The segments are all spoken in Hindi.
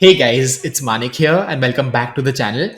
Hey guys, it's Manik here and welcome back to the channel.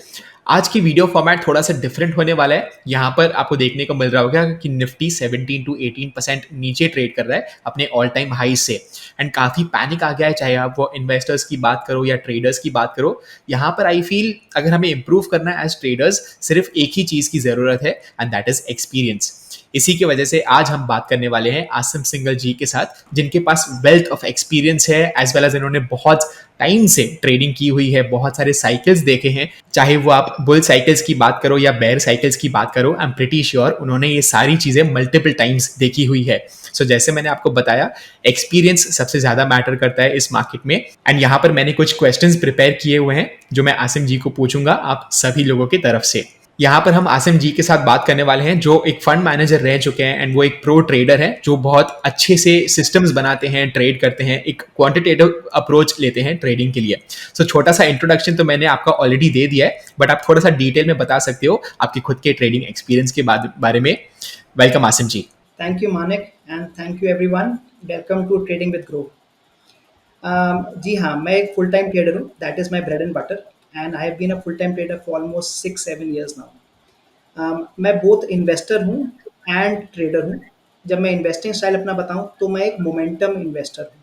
आज की वीडियो फॉर्मेट थोड़ा सा डिफरेंट होने वाला है। यहाँ पर आपको देखने को मिल रहा होगा कि निफ्टी 17 to 18% नीचे ट्रेड कर रहा है अपने ऑल टाइम हाई से। एंड काफ़ी पैनिक आ गया है, चाहे आप वो इन्वेस्टर्स की बात करो या ट्रेडर्स की बात करो। यहाँ पर आई फील अगर हमें इंप्रूव करना है एज ट्रेडर्स, सिर्फ एक ही चीज़ की ज़रूरत है एंड दैट इज़ एक्सपीरियंस। इसी की वजह से आज हम बात करने वाले हैं आसिम सिंगल जी के साथ, जिनके पास वेल्थ ऑफ एक्सपीरियंस है एज वेल एज इन्होंने बहुत टाइम से ट्रेडिंग की हुई है, बहुत सारे साइकिल्स देखे हैं। चाहे वो आप बुल साइकिल्स की बात करो या बेयर साइकिल्स की बात करो, आई एम प्रिटी श्योर उन्होंने ये सारी चीजें मल्टीपल टाइम्स देखी हुई है। सो जैसे मैंने आपको बताया, एक्सपीरियंस सबसे ज्यादा मैटर करता है इस मार्केट में। एंड यहाँ पर मैंने कुछ क्वेश्चंस प्रिपेयर किए हुए हैं जो मैं आसिम जी को पूछूंगा आप सभी लोगों की तरफ से। यहाँ पर हम आसिम जी के साथ बात करने वाले हैं जो एक फंड मैनेजर रह चुके हैं एंड वो एक प्रो ट्रेडर है जो बहुत अच्छे से सिस्टम्स बनाते हैं, ट्रेड करते हैं, एक क्वांटिटेटिव अप्रोच लेते हैं ट्रेडिंग के लिए। सो छोटा सा इंट्रोडक्शन तो मैंने आपका ऑलरेडी दे दिया है, बट आप थोड़ा सा डिटेल में बता सकते हो आपके खुद के ट्रेडिंग एक्सपीरियंस के बारे में। Welcome Asim ji. Thank you, Manik, and thank you everyone. Welcome to Trading with Grow. जी हाँ, मैं एक फुल टाइम ट्रेडर हूँ. That is my bread and butter and I have been a full time trader for almost 6-7 years now. मैं बोथ इन्वेस्टर हूँ एंड ट्रेडर हूँ. जब मैं इन्वेस्टिंग स्टाइल अपना बताऊँ तो मैं एक मोमेंटम इन्वेस्टर हूँ.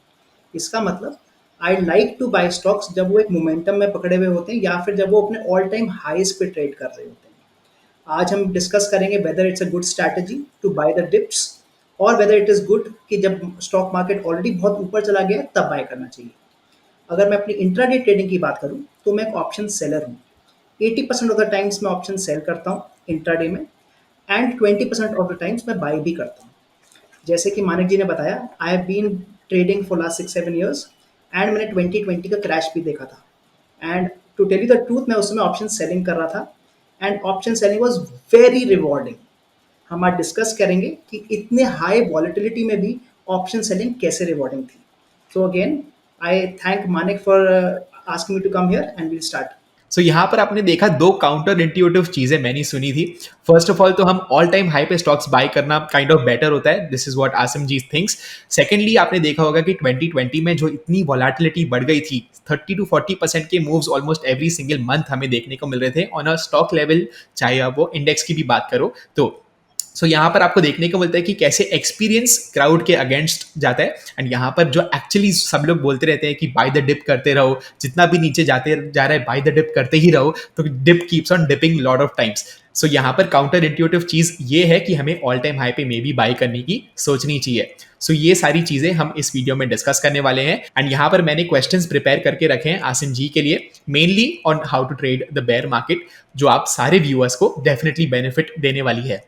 इसका मतलब I like two by stocks जब वो एक मोमेंटम में पकड़े हुए होते हैं या फिर जब वो अपने ऑल टाइम हाईज पे ट्रेड कर रहे होते हैं. आज हम डिस्कस करेंगे whether it's a good strategy to buy the dips और वेदर इट इज़ गुड कि जब स्टॉक मार्केट ऑलरेडी बहुत ऊपर चला गया तब बाय करना चाहिए. अगर मैं अपनी इंट्राडे ट्रेडिंग की बात करूं तो मैं एक ऑप्शन सेलर हूं. 80% ऑफ द टाइम्स मैं ऑप्शन सेल करता हूं इंट्राडे में एंड 20% ऑफ द टाइम्स मैं बाय भी करता हूं. जैसे कि मानिक जी ने बताया, I have been trading for last 6-7 years and मैंने 2020 का क्रैश भी देखा था. And to tell you the truth, मैं उस समय ऑप्शन सेलिंग कर रहा था and option selling was very rewarding. हम आज डिस्कस करेंगे कि इतने हाई वॉलेटिलिटी में भी ऑप्शन सेलिंग कैसे रिवॉर्डिंग थी. So again I thank Manik for asking me to come here and will start. So यहाँ पर आपने देखा दो काउंटर इंट्यूटिव चीजें मैंने सुनी थी। फर्स्ट ऑफ ऑल तो हम ऑल टाइम हाई पे स्टॉक्स बाय करना काइंड ऑफ बेटर होता है, this is what Asim ji thinks. Secondly आपने देखा होगा कि 2020 में जो इतनी वॉलेटिलिटी बढ़ गई थी, 30 to 40% के moves almost every single month हमें देखने को मिल रहे थे ऑन अ स्टॉक लेवल, चाहे आप वो इंडेक्स की भी बात करो तो। सो यहाँ पर आपको देखने को मिलता है कि कैसे एक्सपीरियंस क्राउड के अगेंस्ट जाता है। एंड यहाँ पर जो एक्चुअली सब लोग बोलते रहते हैं कि बाय द डिप करते रहो, जितना भी नीचे जाते जा रहा है बाय द डिप करते ही रहो, तो dip keeps on dipping lot of times. So यहाँ पर काउंटर इंट्यूटिव चीज ये है कि हमें ऑल टाइम हाई पे मे बी बाय करने की सोचनी चाहिए। सो ये सारी चीजें हम इस वीडियो में डिस्कस करने वाले हैं एंड यहाँ पर मैंने क्वेश्चंस प्रिपेयर करके रखे हैं आसिम जी के लिए, mainly on how to trade the bear market, जो आप सारे व्यूअर्स को डेफिनेटली बेनिफिट देने वाली है।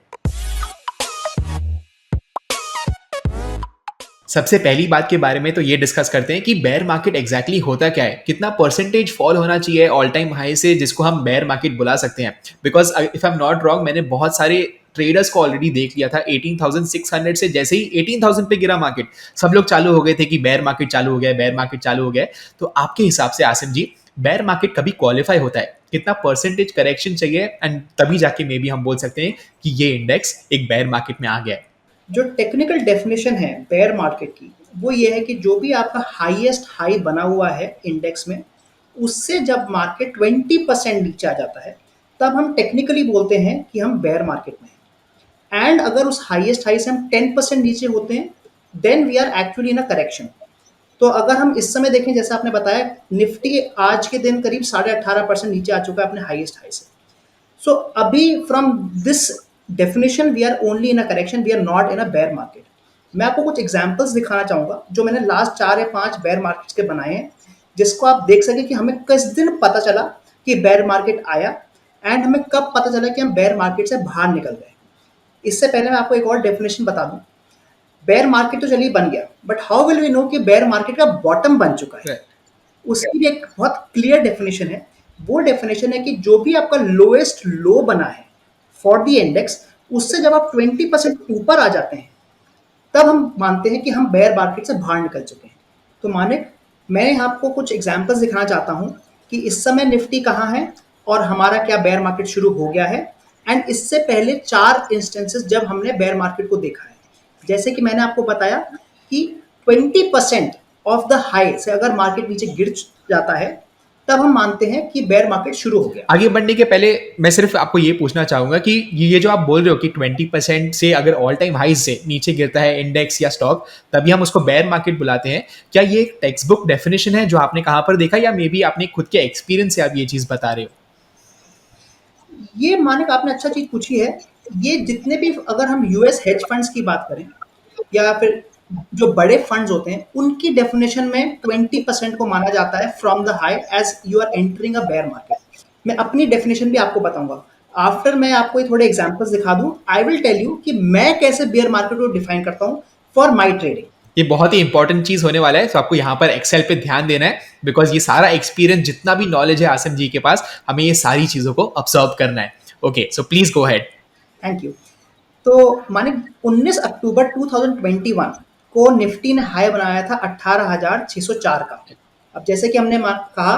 सबसे पहली बात के बारे में तो ये डिस्कस करते हैं कि बेयर मार्केट एग्जैक्टली होता क्या है, कितना परसेंटेज फॉल होना चाहिए ऑल टाइम हाई से जिसको हम बेयर मार्केट बुला सकते हैं। Because if I am not wrong, मैंने बहुत सारे ट्रेडर्स को ऑलरेडी देख लिया था 18,600 से, जैसे ही 18,000 पे गिरा मार्केट, सब लोग चालू हो गए थे कि बेयर मार्केट चालू हो गया, बेयर मार्केट चालू हो गया। तो आपके हिसाब से आसिम जी, बेयर मार्केट कभी क्वालिफाई होता है, कितना परसेंटेज करेक्शन चाहिए एंड तभी जाके मे बी हम बोल सकते हैं कि ये इंडेक्स एक बेयर मार्केट में आ गया है। जो टेक्निकल डेफिनेशन है बेयर मार्केट की वो ये है कि जो भी आपका हाईएस्ट हाई बना हुआ है इंडेक्स में, उससे जब मार्केट 20% नीचे आ जाता है तब हम टेक्निकली बोलते हैं कि हम बेयर मार्केट में हैं. एंड अगर उस हाईएस्ट हाई से हम 10% नीचे होते हैं then we are actually in a correction. तो अगर हम इस समय देखें, जैसा आपने बताया, निफ्टी आज के दिन करीब 18.5% नीचे आ चुका है अपने हाईएस्ट हाई से. So अभी from this definition we are only in a correction, we are not in a bear market. मैं आपको कुछ एग्जांपल्स दिखाना चाहूंगा जो मैंने लास्ट 4 या 5 बेयर मार्केट्स के बनाए हैं, जिसको आप देख सके कि हमें किस दिन पता चला कि बेयर मार्केट आया एंड हमें कब पता चला कि हम बेयर मार्केट से बाहर निकल गए. इससे पहले मैं आपको एक और डेफिनेशन बता दूं. बेयर मार्केट तो चलिए बन गया, but how will we know कि बेयर मार्केट का बॉटम बन चुका है? उसकी भी एक बहुत क्लियर डेफिनेशन है. वो डेफिनेशन है कि जो भी आपका लोएस्ट लो बना है फॉर दी इंडेक्स, उससे जब आप 20% ऊपर आ जाते हैं तब हम मानते हैं कि हम बेयर मार्केट से बाहर निकल चुके हैं. तो मानिक, मैं आपको कुछ एग्जांपल्स दिखाना चाहता हूं कि इस समय निफ्टी कहाँ है और हमारा क्या बेयर मार्केट शुरू हो गया है, एंड इससे पहले 4 इंस्टेंसेस जब हमने बेयर मार्केट को देखा है. जैसे कि मैंने आपको बताया कि 20% ऑफ द हाई से अगर मार्केट नीचे गिर जाता है तब हम मानते हैं कि बेयर मार्केट शुरू हो गया। आगे बढ़ने के पहले मैं सिर्फ आपको ये पूछना चाहूंगा कि ये जो आप बोल रहे हो कि 20% से अगर ऑल टाइम हाई से नीचे गिरता है इंडेक्स या स्टॉक, तभी हम उसको बेयर मार्केट बुलाते हैं। क्या ये एक टेक्स्ट बुक डेफिनेशन है जो आपने कहाँ पर देखा, या मे बी आपने खुद के एक्सपीरियंस से आप ये चीज बता रहे हो? ये मानिक आपने अच्छा चीज पूछी है। ये जितने भी, अगर हम यूएस हेज फंड्स की बात करें या फिर जो बड़े फंड्स होते हैं, उनकी डेफिनेशन में 20% को माना जाता है from the high as you are entering a bear market. मैं अपनी डेफिनेशन भी आपको बताऊंगा। आफ्टर मैं आपको ये थोड़े एग्जांपल्स दिखा दूं, आई विल टेल यू कि मैं कैसे बेयर मार्केट को डिफाइन करता हूं फॉर माय ट्रेडिंग। ये बहुत ही इंपॉर्टेंट चीज होने वाला है, तो आपको यहाँ पर एक्सेल पे ध्यान देना है, बिकॉज ये सारा एक्सपीरियंस जितना भी नॉलेज है आसिम जी के पास, हमें ये सारी चीजों को ऑब्जर्व करना है। Okay, so please go head. Thank you. तो मानिक 19 अक्टूबर 2021 को निफ्टी ने हाई बनाया था 18,604 का। अब जैसे कि हमने कहा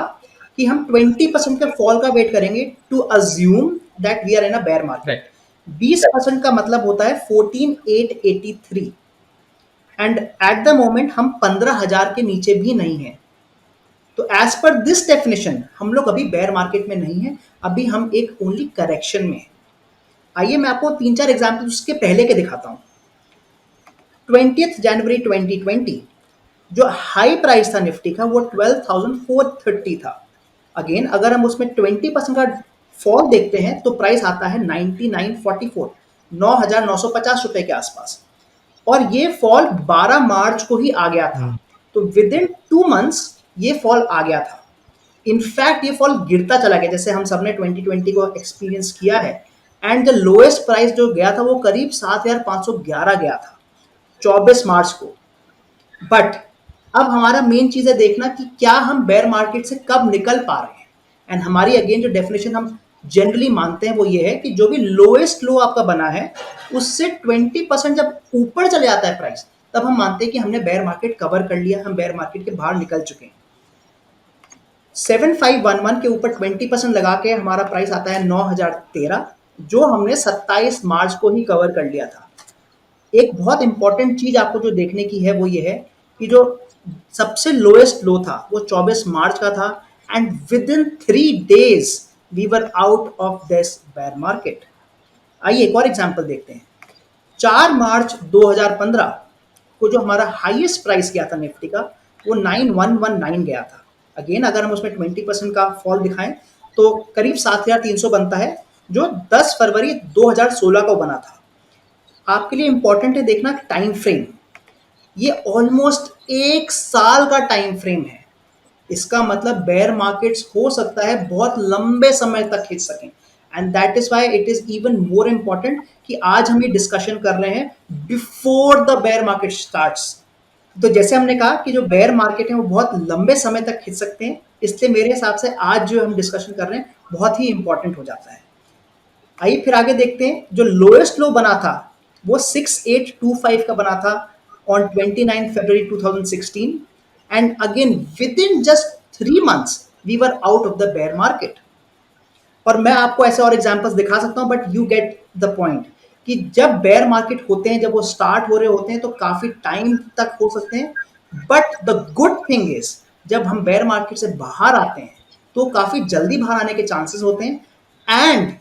कि हम 20% के फॉल का वेट करेंगे to assume that we are in a bear market. Right. 20% का मतलब होता है 14,883, एंड एट द मोमेंट हम 15,000 के नीचे भी नहीं हैं। तो एज पर दिस डेफिनेशन हम लोग अभी बेयर मार्केट में नहीं है, अभी हम एक ओनली करेक्शन में हैं। आइए मैं आपको 3-4 एग्जाम्पल उसके पहले के दिखाता हूं। 20 जनवरी 2020 जो हाई प्राइस था निफ्टी का वो 12,430 था। अगेन अगर हम उसमें 20% का फॉल देखते हैं तो प्राइस आता है 9944, 9,950 रुपए के आसपास। और ये फॉल 12 मार्च को ही आ गया था। तो विद इन 2 मंथ्स ये फॉल आ गया था। इनफैक्ट ये फॉल गिरता चला गया, जैसे हम सबने 2020 को एक्सपीरियंस किया है। एंड द लोएस्ट प्राइस जो गया था वो करीब 7,511 गया था 24 मार्च को। बट अब हमारा मेन चीज है देखना कि क्या हम बेयर मार्केट से कब निकल पा रहे हैं। एंड हमारी अगेन जो डेफिनेशन हम जनरली मानते हैं वो ये है कि जो भी लोएस्ट लो आपका बना है उससे 20% जब ऊपर चले जाता है प्राइस, तब हम मानते हैं कि हमने बेयर मार्केट कवर कर लिया, हम बेयर मार्केट के बाहर निकल चुके हैं। 7511 के ऊपर 20% लगा के हमारा प्राइस आता है 9,013, जो हमने 27 मार्च को ही कवर कर लिया था। एक बहुत इंपॉर्टेंट चीज आपको जो देखने की है वो ये है कि जो सबसे लोएस्ट लो था वो 24 मार्च का था, and within 3 days we were out of this bear market. आइए एक और एग्जांपल देखते हैं। 4 मार्च 2015 को जो हमारा हाईएस्ट प्राइस गया था निफ्टी का वो 9119 गया था। अगेन अगर हम उसमें 20% का फॉल दिखाएं तो करीब 7,300 बनता है, जो 10 फरवरी 2016 को बना था। आपके लिए इंपॉर्टेंट है देखना टाइम फ्रेम। ये ऑलमोस्ट 1 साल का टाइम फ्रेम है। इसका मतलब बेयर मार्केट्स हो सकता है बहुत लंबे समय तक खींच सकें। And that is why it is even more important कि आज हम ये डिस्कशन कर रहे हैं before the bear market starts. तो जैसे हमने कहा कि जो बेयर मार्केट है वो बहुत लंबे समय तक खींच सकते हैं, इसलिए मेरे हिसाब से आज जो हम डिस्कशन कर रहे हैं बहुत ही इंपॉर्टेंट हो जाता है। आइए फिर आगे देखते हैं। जो लोएस्ट लो बना था वो 6825 का बना था on 29 February 2016, and again with in just 3 months we were out of the bear market. और मैं आपको ऐसे और एग्जांपल्स दिखा सकता हूं, but you get the point कि जब बेयर मार्केट होते हैं, जब वो स्टार्ट हो रहे होते हैं तो काफी टाइम तक हो सकते हैं। But the good thing is जब हम बेयर मार्केट से बाहर आते हैं तो काफी जल्दी बाहर आने के चांसेस होते हैं, एंड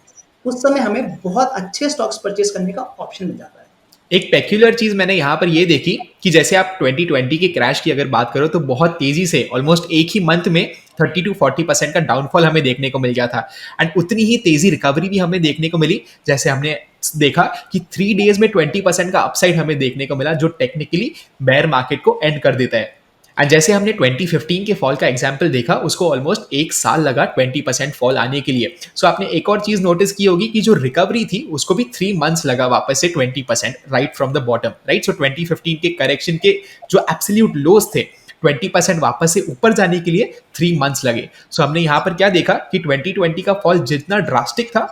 उस समय हमें बहुत अच्छे स्टॉक्स परचेज करने का ऑप्शन मिल जाता है। एक पेक्यूलर चीज मैंने यहाँ पर ये देखी कि जैसे आप 2020 के क्रैश की अगर बात करो तो बहुत तेजी से ऑलमोस्ट एक ही मंथ में 30 to 40% का डाउनफॉल हमें देखने को मिल गया था, एंड उतनी ही तेजी रिकवरी भी हमें देखने को मिली। जैसे हमने देखा कि 3 days में 20% का अपसाइड हमें देखने को मिला, जो टेक्निकली बेयर मार्केट को एंड कर देता है। एंड जैसे हमने 2015 के फॉल का एग्जाम्पल देखा, उसको ऑलमोस्ट 1 साल लगा 20% फॉल आने के लिए। सो आपने एक और चीज नोटिस की होगी कि जो रिकवरी थी उसको भी 3 months लगा वापस से 20% right from the bottom, right. So 2015 के करेक्शन के जो एब्सोल्यूट लोस थे, 20% वापस से ऊपर जाने के लिए 3 months लगे। सो हमने यहाँ पर क्या देखा कि 2020 का फॉल जितना ड्रास्टिक था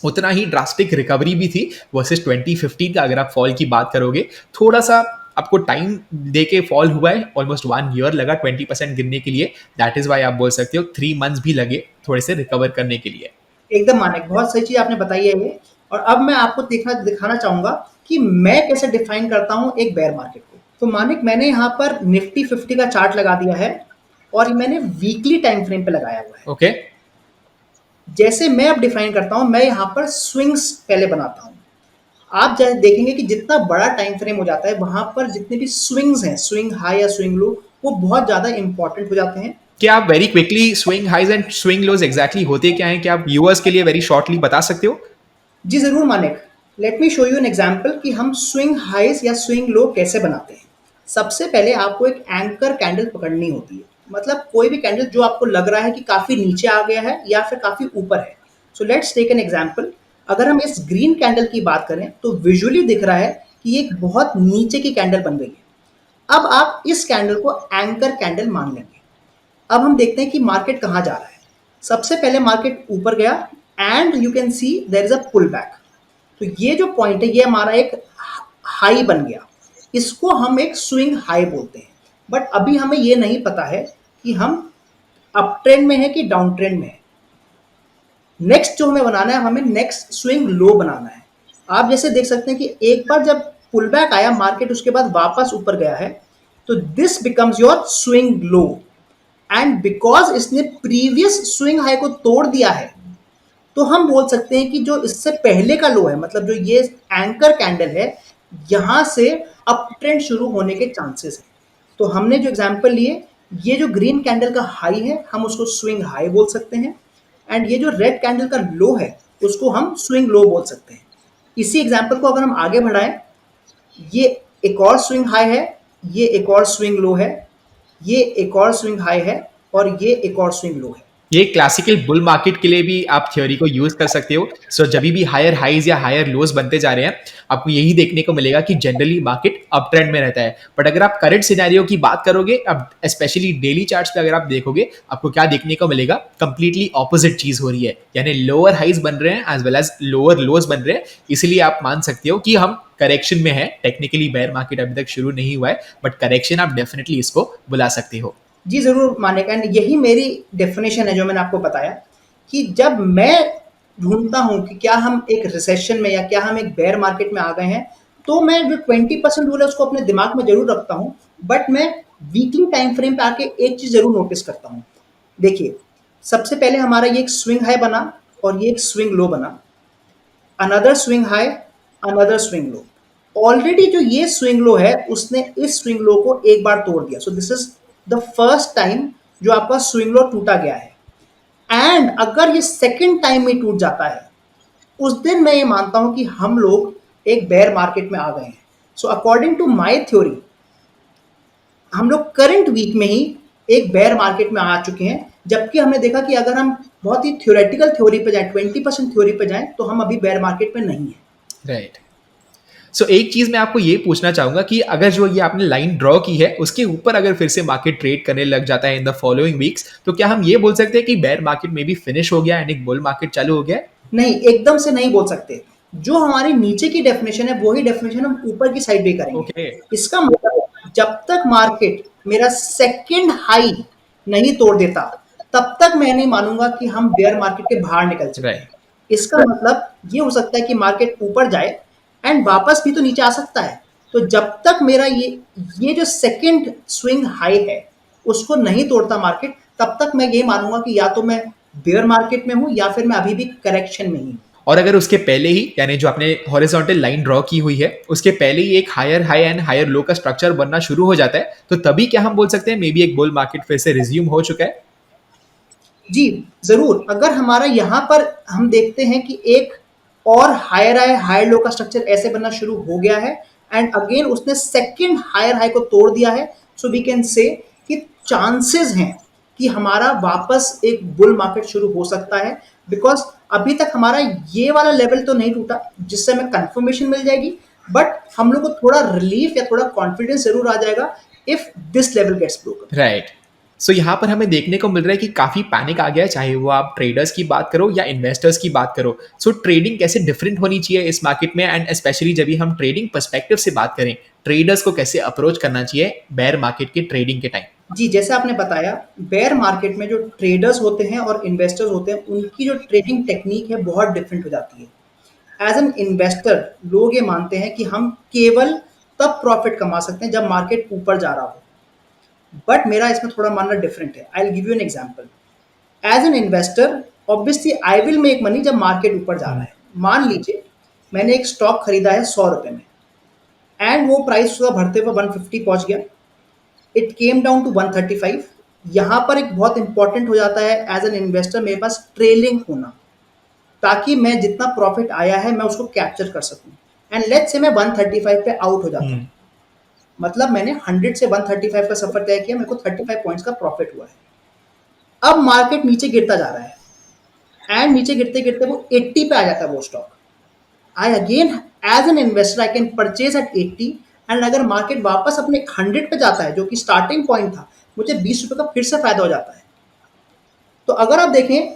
उतना ही ड्रास्टिक रिकवरी भी थी वर्सेस 2015 का। अगर आप फॉल की बात करोगे, थोड़ा सा आपको टाइम दे के फॉल हुआ है, ऑलमोस्ट 1 year लगा 20% गिरने के लिए। दैट इज वाई आप बोल सकते हो 3 months भी लगे थोड़े से रिकवर करने के लिए। एकदम मानिक, बहुत सही चीज आपने बताई है ये। और अब मैं आपको दिखाना चाहूंगा कि मैं कैसे डिफाइन करता हूं एक बेयर मार्केट को। तो मानिक मैंने यहाँ पर निफ्टी 50 का चार्ट लगा दिया है, और मैंने वीकली टाइम फ्रेम पे लगाया हुआ है। ओके। जैसे मैं अब डिफाइन करता हूँ, मैं यहाँ पर स्विंग्स पहले बनाता हूँ। आप जैसे देखेंगे कि जितना बड़ा टाइम फ्रेम हो जाता है, वहां पर जितने भी स्विंग्स हैं, स्विंग हाई या स्विंग लो, वो बहुत ज्यादा इंपॉर्टेंट हो जाते हैं। क्या आप very quickly swing highs and swing lows exactly होते क्या हैं, क्या आप व्यूअर्स के लिए वेरी शॉर्टली बता सकते हो? जी ज़रूर Manik, late me show you an example कि हम स्विंग हाइज या स्विंग लो कैसे बनाते हैं। सबसे पहले आपको एक एंकर कैंडल पकड़नी होती है, मतलब कोई भी कैंडल जो आपको लग रहा है कि काफ़ी नीचे आ गया है या फिर काफ़ी ऊपर है। So let's take an example. अगर हम इस ग्रीन कैंडल की बात करें तो विजुअली दिख रहा है कि ये एक बहुत नीचे की कैंडल बन गई है। अब आप इस कैंडल को एंकर कैंडल मान लेंगे। अब हम देखते हैं कि मार्केट कहाँ जा रहा है। सबसे पहले मार्केट ऊपर गया and you can see there is a pull back. तो ये जो पॉइंट है, ये हमारा एक हाई बन गया। इसको हम एक स्विंग हाई बोलते हैं। बट अभी हमें ये नहीं पता है कि हम अप ट्रेंड में है कि डाउन ट्रेंड में है। नेक्स्ट जो हमें बनाना है, हमें नेक्स्ट स्विंग लो बनाना है। आप जैसे देख सकते हैं कि एक बार जब पुल बैक आया मार्केट, उसके बाद वापस ऊपर गया है, तो this becomes your swing low. And because इसने प्रीवियस स्विंग हाई को तोड़ दिया है, तो हम बोल सकते हैं कि जो इससे पहले का लो है, मतलब जो ये एंकर कैंडल है, यहां से अप ट्रेंड शुरू होने के चांसेस हैं। तो हमने जो एग्जांपल लिए, ये जो ग्रीन कैंडल का हाई है, हम उसको स्विंग हाई बोल सकते हैं। एंड ये जो रेड कैंडल का लो है, उसको हम स्विंग लो बोल सकते हैं। इसी एग्जांपल को अगर हम आगे बढ़ाएं, ये एक और स्विंग हाई है, ये एक और स्विंग लो है, ये एक और स्विंग हाई है, और ये एक और स्विंग लो है। ये क्लासिकल बुल मार्केट के लिए भी आप थ्योरी को यूज कर सकते हो। सो जब भी हायर हाइज या हायर लोज बनते जा रहे हैं, आपको यही देखने को मिलेगा कि जनरली मार्केट अप ट्रेंड में रहता है। बट अगर आप करंट सिनेरियो की बात करोगे, अब स्पेशली डेली चार्ट्स पे अगर आप देखोगे, आपको क्या देखने को मिलेगा? कंप्लीटली ऑपोजिट चीज हो रही है, यानी लोअर हाइज बन रहे हैं as well as lower lows बन रहे हैं। इसलिए आप मान सकते हो कि हम करेक्शन में है। टेक्निकली बेयर मार्केट अभी तक शुरू नहीं हुआ है, बट करेक्शन आप डेफिनेटली इसको बुला सकते हो। जी ज़रूर मानेगा, एंड यही मेरी डेफिनेशन है जो मैंने आपको बताया, कि जब मैं ढूंढता हूँ कि क्या हम एक रिसेशन में या क्या हम एक बेयर मार्केट में आ गए हैं, तो मैं जो 20% रूल है उसको अपने दिमाग में जरूर रखता हूँ। बट मैं वीकली टाइम फ्रेम पे आके एक चीज़ जरूर नोटिस करता हूँ। देखिए, सबसे पहले हमारा ये एक स्विंग हाई बना और ये एक स्विंग लो बना, another swing high, another swing low. Already जो ये स्विंग लो है, उसने इस स्विंग लो को एक बार तोड़ दिया। So this is the first time जो आपका स्विंग लो टूटा गया है। एंड अगर ये सेकेंड टाइम में टूट जाता है, उस दिन मैं ये मानता हूं कि हम लोग एक बेयर मार्केट में आ गए हैं। So according to my theory, हम लोग करंट वीक में ही एक बेयर मार्केट में आ चुके हैं। जबकि हमने देखा कि अगर हम बहुत ही थ्योरेटिकल थ्योरी पे जाएं, 20% थ्योरी पे जाएं, तो हम अभी बेयर मार्केट में नहीं है। राइट। सो एक चीज मैं आपको ये पूछना चाहूंगा कि अगर जो ये आपने लाइन ड्रॉ की है, उसके ऊपर अगर फिर से मार्केट ट्रेड करने लग जाता है इन द फॉलोइंग वीक्स, तो क्या हम ये बोल सकते हैं कि बेयर मार्केट में भी फिनिश हो गया एंड एक बुल मार्केट चालू हो गया? नहीं, एकदम से नहीं बोल सकते। जो हमारी नीचे की डेफिनेशन है, वही डेफिनेशन हम ऊपर की साइड भी करेंगे। ओके। इसका मतलब जब तक मार्केट मेरा सेकंड हाई नहीं तोड़ देता, तब तक मैं नहीं मानूंगा कि हम बेयर मार्केट के बाहर निकल चुके हैं। राइट। इसका मतलब ये हो सकता है कि मार्केट ऊपर जाए एंड वापस भी तो नीचे आ सकता है। तो जब तक मेरा ये जो सेकंड स्विंग हाई है, उसको नहीं तोड़ता मार्केट, तब तक मैं ये मानूंगा कि या तो मैं बेयर मार्केट में हूं या फिर मैं अभी भी करेक्शन में ही हूं। और अगर उसके पहले ही, यानी जो आपने हॉरिजॉन्टल लाइन ड्रॉ की हुई है, उसके पहले ही एक higher high and higher low का स्ट्रक्चर बनना शुरू हो जाता है, तो तभी क्या हम बोल सकते हैं मे बी एक बुल मार्केट फिर से रिज्यूम हो चुका है? जी जरूर, अगर हमारा यहाँ पर हम देखते हैं कि एक और हायर हाई हायर लो का स्ट्रक्चर ऐसे बनना शुरू हो गया है, एंड अगेन उसने सेकंड हायर हाई को तोड़ दिया है, सो वी कैन से कि चांसेस हैं कि हमारा वापस एक बुल मार्केट शुरू हो सकता है। बिकॉज अभी तक हमारा ये वाला लेवल तो नहीं टूटा जिससे हमें कंफर्मेशन मिल जाएगी, बट हम लोग को थोड़ा रिलीफ या थोड़ा कॉन्फिडेंस जरूर आ जाएगा if this level gets broken. Right. So यहाँ पर हमें देखने को मिल रहा है कि काफी पैनिक आ गया है, चाहे वो आप ट्रेडर्स की बात करो या इन्वेस्टर्स की बात करो। सो ट्रेडिंग कैसे डिफरेंट होनी चाहिए इस मार्केट में, एंड स्पेशली जब भी हम ट्रेडिंग पर्सपेक्टिव से बात करें, ट्रेडर्स को कैसे अप्रोच करना चाहिए बेयर मार्केट के ट्रेडिंग के टाइम? जी, जैसे आपने बताया, बेयर मार्केट में जो ट्रेडर्स होते हैं और इन्वेस्टर्स होते हैं, उनकी जो ट्रेडिंग टेक्निक है बहुत डिफरेंट हो जाती है। एज एन इन्वेस्टर लोग ये मानते हैं कि हम केवल तब प्रॉफिट कमा सकते हैं जब मार्केट ऊपर जा रहा हो। बट मेरा इसमें थोड़ा मानना डिफरेंट है। I will give you an example. As an investor obviously I will make money जब मार्केट ऊपर जा रहा है। मान लीजिए मैंने एक स्टॉक खरीदा है 100 रुपए में, एंड वो प्राइस उसका बढ़ते हुए 150 पहुंच गया, इट केम डाउन टू 135। यहाँ पर एक बहुत इंपॉर्टेंट हो जाता है एज एन इन्वेस्टर मेरे पास ट्रेलिंग होना, ताकि मैं जितना प्रॉफिट आया है मैं उसको कैप्चर कर सकूं। एंड लेट्स से मैं 135 पे आउट हो जाता हूँ, मतलब मैंने 100 से 135 का सफर तय किया, मेरे को 35 पॉइंट्स का प्रॉफिट हुआ है। अब मार्केट नीचे गिरता जा रहा है, एंड नीचे गिरते गिरते वो 80 पे आ जाता है वो stock. I again as an investor I can purchase at 80, and अगर मार्केट वापस अपने 100 पे जाता है जो कि स्टार्टिंग पॉइंट था, मुझे 20 रुपए का फिर से फायदा हो जाता है। तो अगर आप देखें,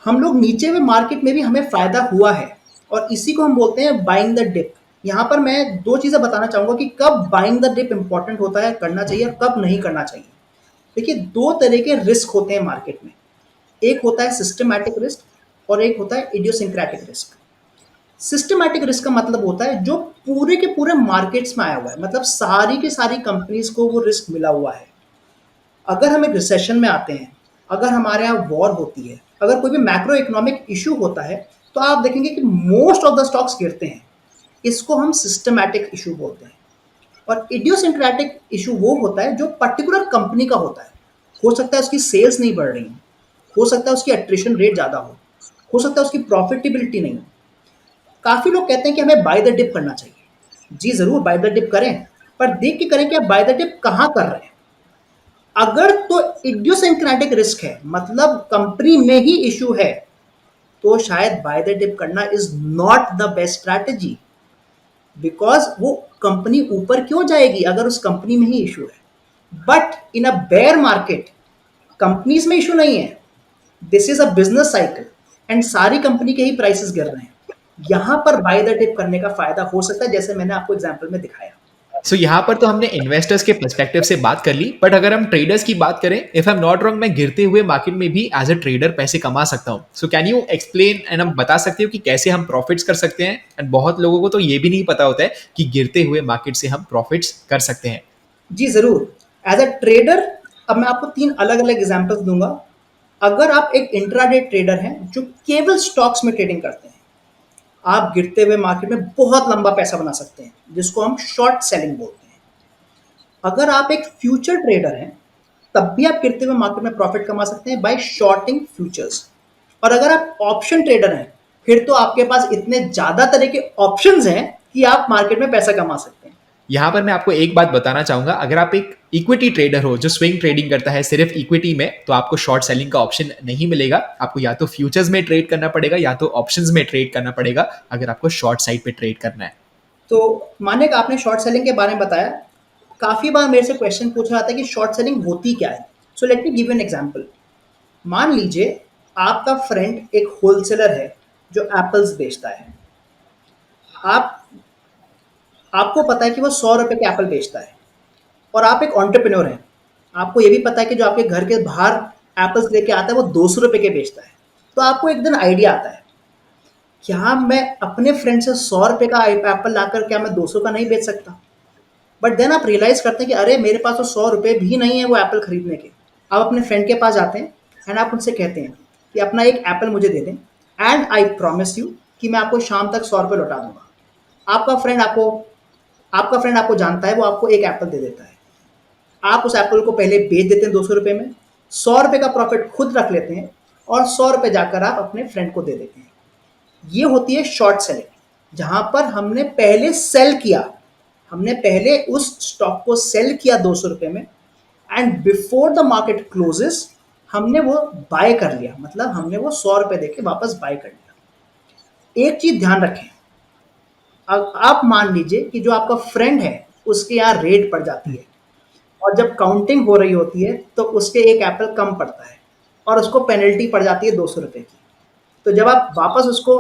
हम लोग नीचे हुए मार्केट में भी हमें फायदा हुआ है, और इसी को हम बोलते हैं बाइंग द डिप। यहाँ पर मैं दो चीजें बताना चाहूंगा कि कब बाइंग द डिप इंपॉर्टेंट होता है, करना चाहिए, और कब नहीं करना चाहिए। देखिए, दो तरह के रिस्क होते हैं मार्केट में। एक होता है सिस्टमैटिक रिस्क और एक होता है इडियोसिंक्रेटिक रिस्क। सिस्टमैटिक रिस्क का मतलब होता है जो पूरे के पूरे मार्केट्स में आया हुआ है, मतलब सारी की सारी कंपनीज को वो रिस्क मिला हुआ है। अगर हम एक रिसेशन में आते हैं, अगर हमारे यहाँ वॉर होती है, अगर कोई भी मैक्रो इकोनॉमिक इशू होता है, तो आप देखेंगे कि मोस्ट ऑफ द स्टॉक्स गिरते हैं। इसको हम सिस्टमैटिक इशू बोलते हैं। और इडियोसिंक्रेटिक इशू वो होता है जो पर्टिकुलर कंपनी का होता है। हो सकता है उसकी सेल्स नहीं बढ़ रही हो सकता है उसकी एट्रिशन रेट ज़्यादा हो सकता है उसकी प्रॉफिटेबिलिटी नहीं हो। काफ़ी लोग कहते हैं कि हमें बाय द डिप करना चाहिए। जी ज़रूर, बाय द डिप करें, पर देख के करें कि आप बाय द डिप कहाँ कर रहे हैं। अगर तो इडियोसिंक्रेटिक रिस्क है, मतलब कंपनी में ही इशू है, तो शायद बाय द डिप करना is not the best strategy. Because वो कंपनी ऊपर क्यों जाएगी अगर उस कंपनी में ही इशू है। But in a bear market companies में इशू नहीं है, this is a business cycle, and सारी कंपनी के ही प्राइसेस गिर रहे हैं। यहां पर बाय द डिप करने का फायदा हो सकता है, जैसे मैंने आपको एग्जांपल में दिखाया। सो यहाँ पर तो हमने इन्वेस्टर्स के पर्सपेक्टिव से बात कर ली, बट अगर हम ट्रेडर्स की बात करें, if I am not wrong, मैं गिरते हुए मार्केट में भी एज अ ट्रेडर पैसे कमा सकता हूँ। So can you explain and हम बता सकते हो कि कैसे हम प्रॉफिट्स कर सकते हैं? एंड बहुत लोगों को तो ये भी नहीं पता होता है कि गिरते हुए मार्केट से हम प्रॉफिट्स कर सकते हैं। जी ज़रूर। एज अ ट्रेडर, अब मैं आपको 3 अलग-अलग एग्ज़ाम्पल्स दूँगा। अगर आप एक इंट्राडे ट्रेडर हैं, जो केवल स्टॉक्स में ट्रेडिंग करते हैं, आप गिरते हुए मार्केट में बहुत लंबा पैसा बना सकते हैं, जिसको हम शॉर्ट सेलिंग बोलते हैं। अगर आप एक फ्यूचर ट्रेडर हैं, तब भी आप गिरते हुए मार्केट में प्रॉफ़िट कमा सकते हैं बाय शॉर्टिंग फ्यूचर्स। और अगर आप ऑप्शन ट्रेडर हैं, फिर तो आपके पास इतने ज़्यादा तरह के ऑप्शंस हैं कि आप मार्केट में पैसा कमा सकते हैं। यहाँ पर मैं आपको एक बात बताना चाहूंगा, अगर आप एक इक्विटी ट्रेडर हो जो स्विंग ट्रेडिंग करता है सिर्फ इक्विटी में, तो आपको शॉर्ट सेलिंग का ऑप्शन नहीं मिलेगा। आपको या तो फ्यूचर्स में ट्रेड करना पड़ेगा या तो ऑप्शंस में ट्रेड करना पड़ेगा अगर आपको शॉर्ट साइड पे ट्रेड करना है। तो माने कि आपने शॉर्ट सेलिंग के बारे में बताया, काफ़ी बार मेरे से क्वेश्चन पूछा जाता है कि शॉर्ट सेलिंग होती क्या है। सो let me give you an example. मान लीजिए आपका फ्रेंड एक होलसेलर है जो एप्पल्स बेचता है। आप आपको पता है कि वो 100 रुपए के एप्पल बेचता है, और आप एक एंटरप्रेन्योर हैं। आपको ये भी पता है कि जो आपके घर के बाहर एप्पल्स लेके आता है वो 200 रुपए के बेचता है। तो आपको एक दिन आइडिया आता है, क्या मैं अपने फ्रेंड से 100 रुपए का एप्पल लाकर क्या मैं 200 का नहीं बेच सकता। बट देन आप रियलाइज करते हैं कि अरे मेरे पास तो 100 रुपए भी नहीं है वो एप्पल खरीदने के। आप अपने फ्रेंड के पास जाते हैं, एंड आप उनसे कहते हैं कि अपना एक एप्पल मुझे दे दें, एंड आई प्रॉमिस यू कि मैं आपको शाम तक 100 रुपए लौटा दूंगा। आपका फ्रेंड आपको आपका फ्रेंड आपको जानता है, वो आपको एक एप्पल दे देता है। आप उस एप्पल को पहले बेच देते हैं 200 रुपए में, 100 रुपए का प्रॉफिट खुद रख लेते हैं, और 100 रुपए जाकर आप अपने फ्रेंड को दे देते हैं। ये होती है शॉर्ट सेलिंग, जहां पर हमने पहले सेल किया, हमने पहले उस स्टॉक को सेल किया 200 रुपए में, and before the market closes हमने वो बाय कर लिया, मतलब हमने वो 100 रुपए देके वापस बाय कर लिया। एक चीज ध्यान रखें, अब आप मान लीजिए कि जो आपका फ्रेंड है उसके यहाँ रेट पड़ जाती है, और जब काउंटिंग हो रही होती है तो उसके एक एप्पल कम पड़ता है, और उसको पेनल्टी पड़ जाती है 200 रुपए की। तो जब आप वापस उसको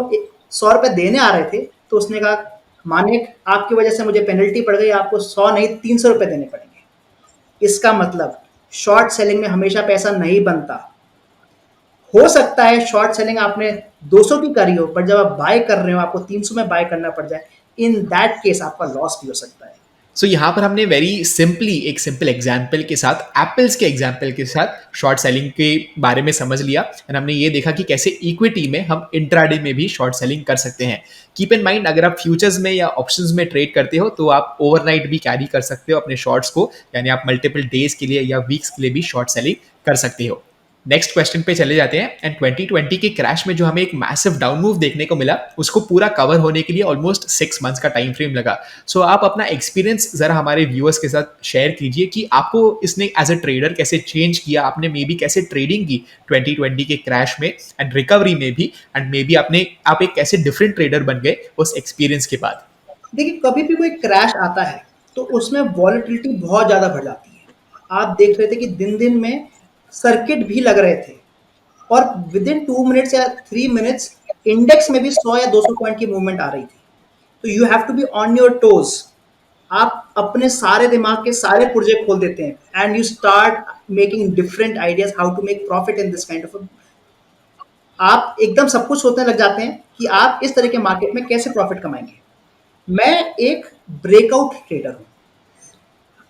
100 रुपए देने आ रहे थे, तो उसने कहा, मानिक आपकी वजह से मुझे पेनल्टी पड़ गई, आपको 100 नहीं 300 रुपए देने पड़ेंगे। इसका मतलब शॉर्ट सेलिंग में हमेशा पैसा नहीं बनता। हो सकता है शॉर्ट सेलिंग आपने 200 की करी हो, पर जब आप बाय कर रहे हो आपको 300 में बाय करना पड़ जाए, इन दैट केस आपका लॉस भी हो सकता है। सो यहाँ पर हमने वेरी सिंपली एक सिंपल एग्जाम्पल के साथ, एप्पल्स के एग्जाम्पल के साथ शॉर्ट सेलिंग के बारे में समझ लिया एंड हमने ये देखा कि कैसे इक्विटी में हम इंट्राडे में भी शॉर्ट सेलिंग कर सकते हैं. कीप इन माइंड, अगर आप फ्यूचर्स में या ऑप्शंस में ट्रेड करते हो तो आप ओवरनाइट भी कैरी कर सकते हो अपने शॉर्ट्स को, यानी आप मल्टीपल डेज के लिए या वीक्स के लिए भी शॉर्ट सेलिंग कर सकते हो. नेक्स्ट क्वेश्चन पे चले जाते हैं. एंड 2020 के क्रैश में जो हमें एक मैसिव डाउन मूव देखने को मिला, उसको पूरा कवर होने के लिए ऑलमोस्ट 6 मंथ्स का टाइम फ्रेम लगा. सो आप अपना एक्सपीरियंस जरा हमारे व्यूअर्स के साथ शेयर कीजिए कि आपको इसने एज अ ट्रेडर कैसे चेंज किया, आपने मे बी कैसे ट्रेडिंग की 2020 के क्रैश में एंड रिकवरी में भी, एंड मे बी आप एक कैसे डिफरेंट ट्रेडर बन गए उस एक्सपीरियंस के बाद. देखिए, कभी भी कोई क्रैश आता है तो उसमें वॉलेटिलिटी बहुत ज़्यादा बढ़ जाती है. आप देख रहे थे कि दिन-दिन में सर्किट भी लग रहे थे और विदिन 2 मिनट्स या 3 मिनट्स इंडेक्स में भी 100 या 200 पॉइंट की मूवमेंट आ रही थी. तो you have to be on your toes. आप अपने सारे दिमाग के सारे पुर्जे खोल देते हैं and you start making different ideas how to make profit in this kind of. आप एकदम सब कुछ सोचने लग जाते हैं कि आप इस तरह के मार्केट में कैसे प्रॉफिट कमाएंगे. मैं एक ब्रेकआउट ट्रेडर हूं.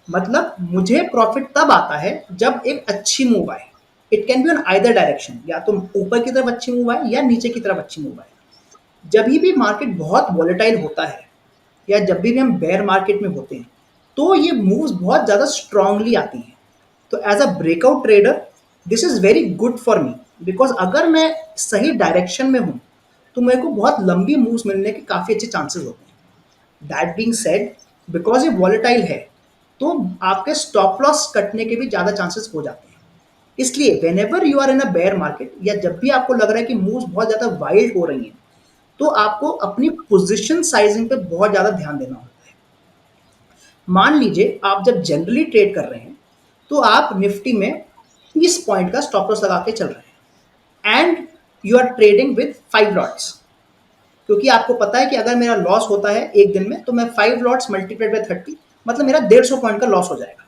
मतलब मुझे प्रॉफिट तब आता है जब एक अच्छी मूव आए. It can be on either direction, या तो ऊपर की तरफ अच्छी मूव आए या नीचे की तरफ अच्छी मूव आए. जब भी मार्केट बहुत वॉलेटाइल होता है या जब भी हम बेयर मार्केट में होते हैं तो ये मूव्स बहुत ज़्यादा स्ट्रांगली आती हैं. तो as a breakout trader this is very good for me, because अगर मैं सही डायरेक्शन में हूँ तो मेरे को बहुत लंबी मूव्स मिलने के काफ़ी अच्छे चांसेस होते हैं. दैट बीइंग सेड, बिकॉज ये वॉलेटाइल है तो आपके स्टॉप लॉस कटने के भी ज़्यादा चांसेस हो जाते हैं. इसलिए whenever you are in a bear market या जब भी आपको लग रहा है कि मूव्स बहुत ज़्यादा वाइल्ड हो रही हैं तो आपको अपनी पोजीशन साइजिंग पे बहुत ज़्यादा ध्यान देना होता है. मान लीजिए आप जब जनरली ट्रेड कर रहे हैं तो आप निफ्टी में 30 पॉइंट का स्टॉप लॉस लगा के चल रहे हैं and you are trading with 5 lots. क्योंकि आपको पता है कि अगर मेरा लॉस होता है एक दिन में तो मैं 5 लॉट्स मल्टीप्लाइड बाय 30, मतलब मेरा 150 पॉइंट का लॉस हो जाएगा.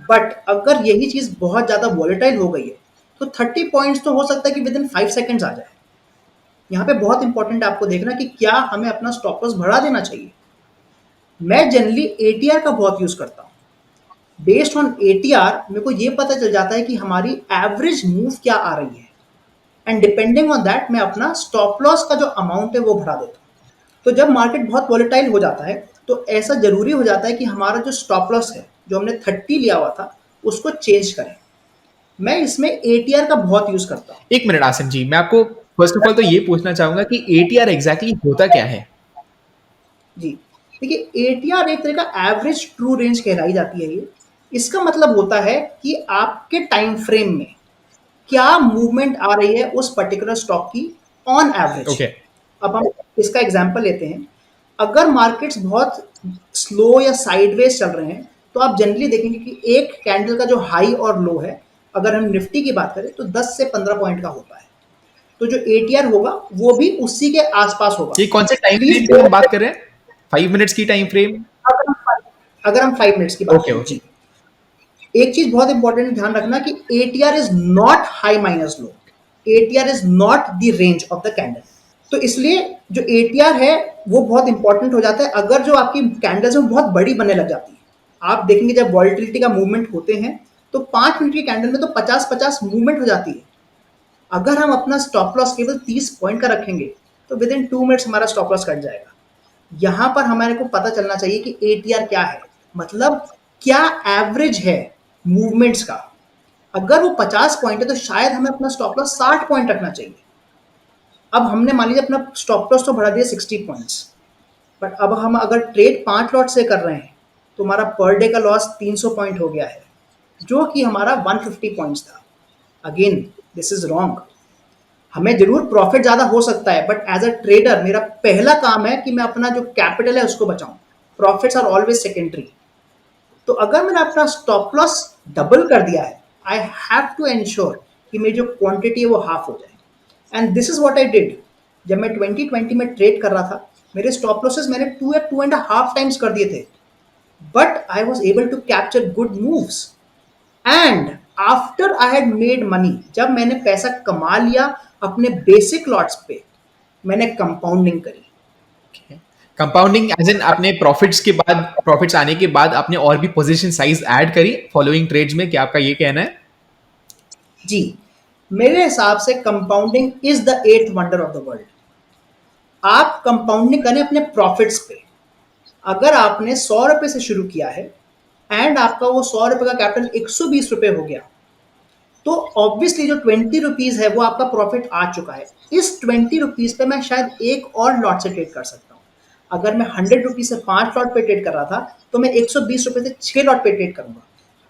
बट अगर यही चीज़ बहुत ज़्यादा वॉलेटाइल हो गई है तो 30 पॉइंट्स तो हो सकता है कि विद इन 5 सेकेंड्स आ जाए. यहाँ पे बहुत इंपॉर्टेंट है आपको देखना कि क्या हमें अपना स्टॉप लॉस बढ़ा देना चाहिए. मैं जनरली एटीआर का बहुत यूज़ करता हूँ. बेस्ड ऑन एटीआर मेरे को ये पता चल जाता है कि हमारी एवरेज मूव क्या आ रही है एंड डिपेंडिंग ऑन दैट मैं अपना स्टॉप लॉस का जो अमाउंट है वो बढ़ा देता हूँ. तो जब मार्केट बहुत वॉलेटाइल हो जाता है तो ऐसा ज़रूरी हो जाता है कि हमारा जो स्टॉप लॉस है जो हमने 30 लिया हुआ था उसको चेंज करें. मैं इसमें एटीआर का बहुत यूज़ करता हूँ. एक मिनट आसिम जी, मैं आपको फर्स्ट ऑफ ऑल तो ये पूछना चाहूंगा कि एटीआर एग्जैक्टली होता क्या है. जी, देखिए, एटीआर एक तरह का एवरेज ट्रू रेंज कहलाई जाती है ये. इसका मतलब होता है कि आपके टाइम फ्रेम में क्या मूवमेंट आ रही है उस पर्टिकुलर स्टॉक की ऑन एवरेज. ओके. अब हम इसका एग्जांपल लेते हैं. अगर मार्केट्स बहुत स्लो या साइडवेज चल रहे हैं तो आप जनरली देखेंगे कि एक कैंडल का जो हाई और लो है, अगर हम निफ्टी की बात करें तो 10 से 15 पॉइंट का होता है. तो जो एटीआर होगा वो भी उसी के आसपास होगा. ये कौन से टाइम प्लीज फ्रेम की हम बात कर रहे हैं? 5 मिनट्स की टाइम फ्रेम? अगर हम 5 मिनट्स की बात ओके करें ओके. जी. एक चीज बहुत इंपॉर्टेंट ध्यान रखना कि ATR is not high minus low. ATR is not the range of the candle. तो इसलिए जो एटीआर है वो बहुत इंपॉर्टेंट हो जाता है अगर जो आपकी कैंडल्स में बहुत बड़ी बनने लग जाती है. आप देखेंगे जब वॉलेटिलिटी का मूवमेंट होते हैं तो 5 मिनट की कैंडल में तो 50-50 मूवमेंट हो जाती है. अगर हम अपना स्टॉप लॉस केवल 30 पॉइंट का रखेंगे तो विद इन 2 मिनट्स हमारा स्टॉप लॉस कट जाएगा. यहाँ पर हमारे को पता चलना चाहिए कि एटीआर क्या है, मतलब क्या एवरेज है मूवमेंट्स का. अगर वो 50 पॉइंट है तो शायद हमें अपना स्टॉप लॉस 60 पॉइंट रखना चाहिए. अब हमने मान लीजिए अपना स्टॉप लॉस तो बढ़ा दिया 60 पॉइंट्स, बट अब हम अगर ट्रेड 5 लॉट से कर रहे हैं तो हमारा पर डे का लॉस 300 पॉइंट हो गया है, जो कि हमारा 150 पॉइंट्स था. Again this is wrong. हमें जरूर प्रॉफिट ज़्यादा हो सकता है बट एज अ ट्रेडर मेरा पहला काम है कि मैं अपना जो कैपिटल है उसको बचाऊं. Profits are always secondary. तो अगर मैंने अपना स्टॉप लॉस डबल कर दिया है आई हैव टू एंश्योर कि मेरी जो क्वांटिटी है वो हाफ हो जाए. And this is what I did. जब मैं 2020 में ट्रेड कर रहा था मेरे स्टॉप लॉसेस मैंने 2 या 2.5 टाइम्स कर दिए थे, but I was able to capture good moves. And after I had made money, जब मैंने पैसा कमा लिया अपने बेसिक लॉट्स पे, मैंने कंपाउंडिंग करी. कंपाउंडिंग एज इन आपने प्रॉफिट्स आने के बाद आपने और भी पोजीशन साइज ऐड करी फॉलोइंग ट्रेड्स में, क्या आपका ये कहना है? जी, मेरे हिसाब से compounding is the eighth wonder of the world. आप कंपाउंडिंग करें अपने प्रॉफिट्स पे। अगर आपने 100 रुपए से शुरू किया है एंड आपका वो 100 रुपए का कैपिटल 120 रुपए हो गया, तो ऑब्वियसली जो 20 रुपीज है वो आपका प्रॉफिट आ चुका है। इस 20 रुपीज पे मैं शायद एक और लॉट से ट्रेड कर सकता हूँ। अगर मैं 100 रुपीज से 5 लॉट पे ट्रेड कर रहा था, तो मैं 120 रुपए से 6 लॉट पे ट्रेड करूंगा,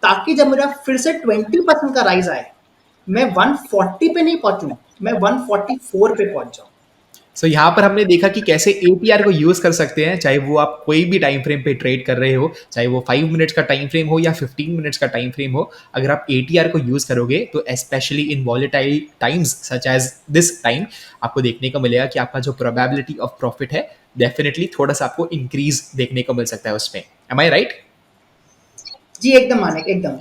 ताकि जब मेरा फिर से 20% का राइज आए, मैं 140 पे नहीं पहुंचूं, मैं 144 पे पहुंच जाऊं। सो यहाँ पर हमने देखा कि कैसे एटीआर को यूज कर सकते हैं, चाहे वो आप कोई भी टाइम फ्रेम पे ट्रेड कर रहे हो, चाहे वो 5 मिनट्स का टाइम फ्रेम हो या 15 मिनट्स का टाइम फ्रेम हो। अगर आप एटीआर को यूज करोगे तो specially in volatile times such as this time, आपको देखने को मिलेगा कि आपका जो प्रोबेबिलिटी ऑफ प्रॉफिट है डेफिनेटली थोड़ा सा आपको इंक्रीज देखने को मिल सकता है उसमें। एम आई राइट? जी एकदम मानिक, एकदम।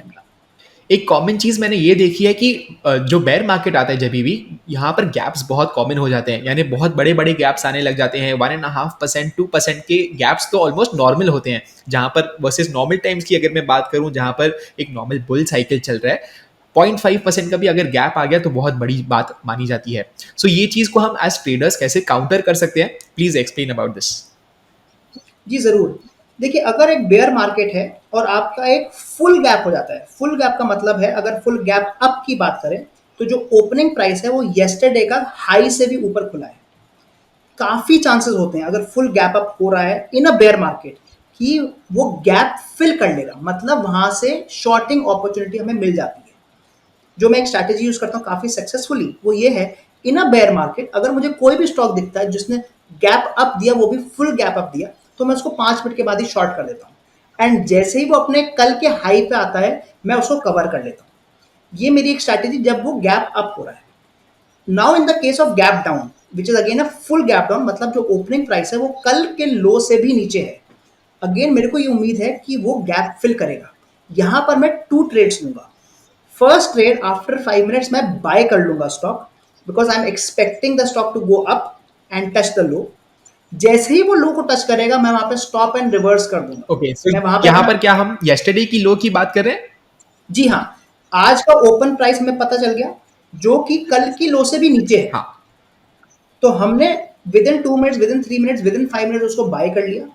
एक कॉमन चीज मैंने ये देखी है कि जो बेयर मार्केट आता है जब भी, यहाँ पर गैप्स बहुत कॉमन हो जाते हैं, यानी बहुत बड़े बड़े गैप्स आने लग जाते हैं। 1.5% 2% के गैप्स तो ऑलमोस्ट नॉर्मल होते हैं, जहाँ पर वर्सेस नॉर्मल टाइम्स की अगर मैं बात करूँ, जहाँ पर एक नॉर्मल बुल साइकिल चल रहा है, 0.5% का भी अगर गैप आ गया तो बहुत बड़ी बात मानी जाती है। सो ये चीज को हम एज ट्रेडर्स कैसे काउंटर कर सकते हैं? Please explain about this. जी ज़रूर। देखिए, अगर एक बेयर मार्केट है और आपका एक फुल गैप हो जाता है, फुल गैप का मतलब है, अगर फुल गैप अप की बात करें, तो जो ओपनिंग प्राइस है वो येस्टरडे का हाई से भी ऊपर खुला है। काफ़ी चांसेस होते हैं, अगर फुल गैप अप हो रहा है इन अ बेयर मार्केट, कि वो गैप फिल कर लेगा, मतलब वहाँ से शॉर्टिंग अपॉर्चुनिटी हमें मिल जाती है। जो मैं एक स्ट्रैटेजी यूज़ करता हूँ काफ़ी सक्सेसफुली, वो ये है, इन अ बेयर मार्केट अगर मुझे कोई भी स्टॉक दिखता है जिसने गैप अप दिया, वो भी फुल गैप अप दिया, तो मैं उसको 5 मिनट के बाद ही शॉर्ट कर देता हूँ। एंड जैसे ही वो अपने कल के हाई पे आता है, मैं उसको कवर कर लेता हूँ। ये मेरी एक स्ट्रैटेजी जब वो गैप अप हो रहा है। Now in the case of gap down, which is again a full gap down, मतलब जो ओपनिंग प्राइस है वो कल के लो से भी नीचे है, अगेन मेरे को ये उम्मीद है कि वो गैप फिल करेगा। यहां पर मैं 2 ट्रेड्स लूंगा। फर्स्ट ट्रेड, आफ्टर 5 मिनट्स मैं बाय कर लूंगा stock, because I am expecting the stock to go up and touch the low. जैसे ही वो लो को टच करेगा, मैं वहां पे स्टॉप एंड रिवर्स कर दूंगा। ओके, सो मैं वहां पे यहाँ अपना, पर क्या हम येस्टरडे की लो की बात कर रहे हैं? जी हाँ, आज का ओपन प्राइस हमें पता चल गया, जो कि कल की लो से भी नीचे है। हाँ। तो हमने with in 2 minutes, with in 3 minutes, with in 5 minutes उसको बाय कर लिया।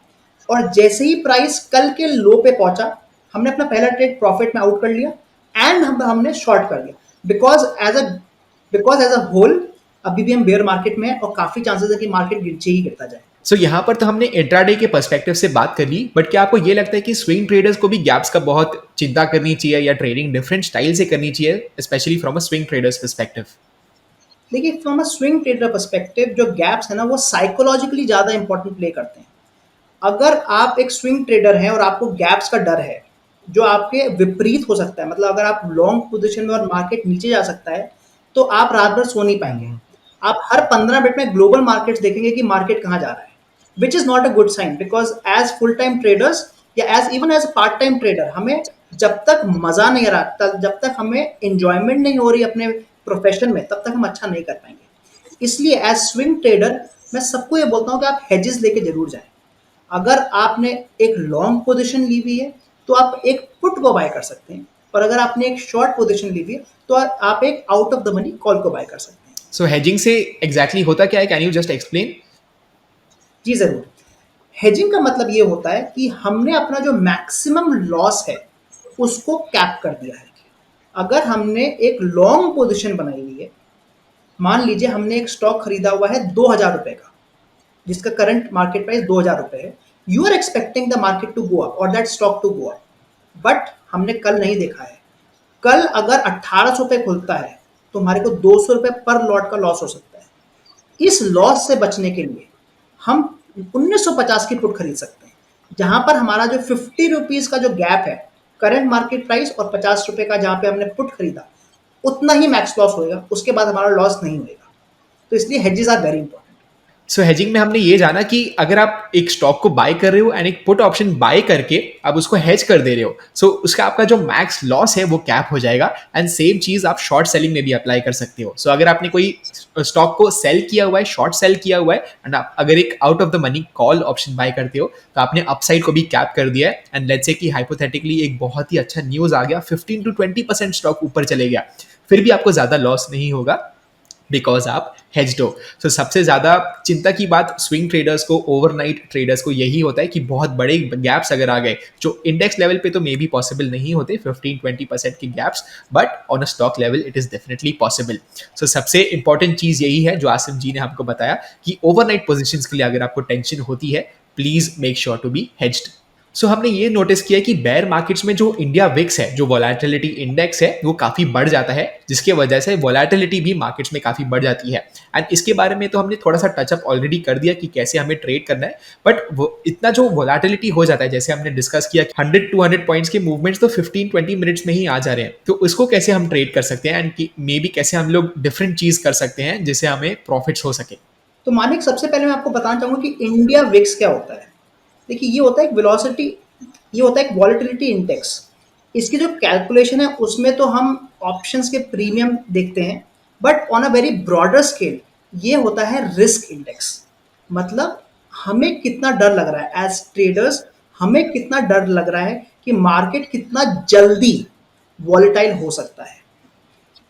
और जैसे ही प्राइस कल के लो पे पहुंचा, हमने अपना पहला ट्रेड प्रॉफिट में आउट कर लिया एंड हमने शॉर्ट कर लिया। बिकॉज एज अ होल अभी भी हम बेयर मार्केट में हैं और काफी चांसेस है कि मार्केट नीचे ही गिरता जाए। सो यहाँ पर तो हमने इंट्राडे के पर्सपेक्टिव से बात कर ली, बट क्या आपको ये लगता है कि स्विंग ट्रेडर्स को भी गैप्स का बहुत चिंता करनी चाहिए, या ट्रेडिंग डिफरेंट स्टाइल से करनी चाहिए, specially from a swing traders perspective? देखिए, from a swing trader perspective, जो गैप्स है ना वो साइकोलॉजिकली ज्यादा इंपॉर्टेंट प्ले करते हैं। अगर आप एक स्विंग ट्रेडर हैं और आपको गैप्स का डर है, जो आपके विपरीत हो सकता है, मतलब अगर आप लॉन्ग पोजीशन में और मार्केट नीचे जा सकता है, तो आप रात भर सो नहीं पाएंगे। आप हर 15 मिनट में ग्लोबल मार्केट्स देखेंगे कि मार्केट कहाँ जा रहा है, which is not a good sign, because as full time traders या as even as part time trader, हमें जब तक मजा नहीं आ रहा, जब तक हमें इंजॉयमेंट नहीं हो रही अपने प्रोफेशन में, तब तक हम अच्छा नहीं कर पाएंगे। इसलिए एज स्विंग ट्रेडर मैं सबको ये बोलता हूँ कि आप हेजेस लेके जरूर जाएं। अगर आपने एक लॉन्ग पोजीशन ली हुई है, तो आप एक पुट को बाय कर सकते हैं, और अगर आपने एक शॉर्ट पोजीशन ली हुई है, तो आप एक out of the money call को बाय कर सकते हैं। सो हेजिंग से एग्जैक्टली होता क्या है? Can you just explain? जी जरूर। हेजिंग का मतलब ये होता है कि हमने अपना जो मैक्सिमम लॉस है उसको कैप कर दिया है। अगर हमने एक लॉन्ग पोजीशन बनाई हुई है, मान लीजिए हमने एक स्टॉक खरीदा हुआ है 2,000 रुपए का, जिसका करंट मार्केट प्राइस 2,000 रुपए है, you are expecting the market to go up और that stock to go up, but हमने कल नहीं देखा है। कल अगर 1,800 पे खुलता है, तो हमारे को 200 रुपए पर लॉट का लॉस हो सकता है। इस लॉस से बचने के लिए हम 1950 की पुट खरीद सकते हैं, जहां पर हमारा जो 50 रुपीज का जो गैप है करंट मार्केट प्राइस और 50 रुपए का जहां पे हमने पुट खरीदा, उतना ही मैक्स लॉस होएगा, उसके बाद हमारा लॉस नहीं होएगा। तो इसलिए hedges are very important. So hedging में हमने ये जाना कि अगर आप एक स्टॉक को बाय कर रहे हो एंड एक पुट ऑप्शन बाय करके आप उसको हेज कर दे रहे हो, सो उसका आपका जो मैक्स लॉस है वो कैप हो जाएगा। एंड सेम चीज आप शॉर्ट सेलिंग में भी अप्लाई कर सकते हो। सो अगर आपने कोई स्टॉक को सेल किया हुआ है, शॉर्ट सेल किया हुआ है, एंड आप अगर एक out of the money call option buy करते हो, तो आपने अपसाइड को भी कैप कर दिया है। एंड लेट्स से कि हाइपोथेटिकली एक बहुत ही अच्छा न्यूज आ गया, 15 to 20% स्टॉक ऊपर चले गया, फिर भी आपको ज्यादा लॉस नहीं होगा बिकॉज आप हेज्ड हो। सो सबसे ज्यादा चिंता की बात स्विंग ट्रेडर्स को, ओवरनाइट ट्रेडर्स को यही होता है कि बहुत बड़े गैप्स अगर आ गए, जो इंडेक्स लेवल पे तो मे बी पॉसिबल नहीं होते 15-20% के gaps, but on a stock level it is definitely possible. So सबसे इंपॉर्टेंट चीज यही है जो आसिम जी ने हमको बताया कि ओवरनाइट पोजिशन के लिए अगर आपको टेंशन होती है, please make sure to be hedged. So हमने ये नोटिस किया कि बेयर मार्केट्स में जो इंडिया विक्स है, जो वोलेटिलिटी इंडेक्स है, वो काफी बढ़ जाता है, जिसके वजह से वोलेटिलिटी भी मार्केट्स में काफी बढ़ जाती है। एंड इसके बारे में तो हमने थोड़ा सा टचअप ऑलरेडी कर दिया कि कैसे हमें ट्रेड करना है, बट वो इतना जो वोलेटिलिटी हो जाता है, जैसे हमने डिस्कस किया 100-200 पॉइंट्स के मूवमेंट्स तो 15-20 मिनट्स में ही आ जा रहे हैं, तो उसको कैसे हम ट्रेड कर सकते हैं एंड मे बी कैसे हम लोग डिफरेंट चीज कर सकते हैं जिससे हमें प्रॉफिट्स हो सके। तो मानिक, सबसे पहले मैं आपको बताना चाहूँगा कि इंडिया विक्स क्या होता है। देखिए, ये होता है एक वेलोसिटी, ये होता है एक वॉलेटिलिटी इंडेक्स। इसकी जो कैलकुलेशन है उसमें तो हम ऑप्शंस के प्रीमियम देखते हैं, but on a very broader scale ये होता है रिस्क इंडेक्स। मतलब हमें कितना डर लग रहा है एज ट्रेडर्स, हमें कितना डर लग रहा है कि मार्केट कितना जल्दी वॉलेटाइल हो सकता है।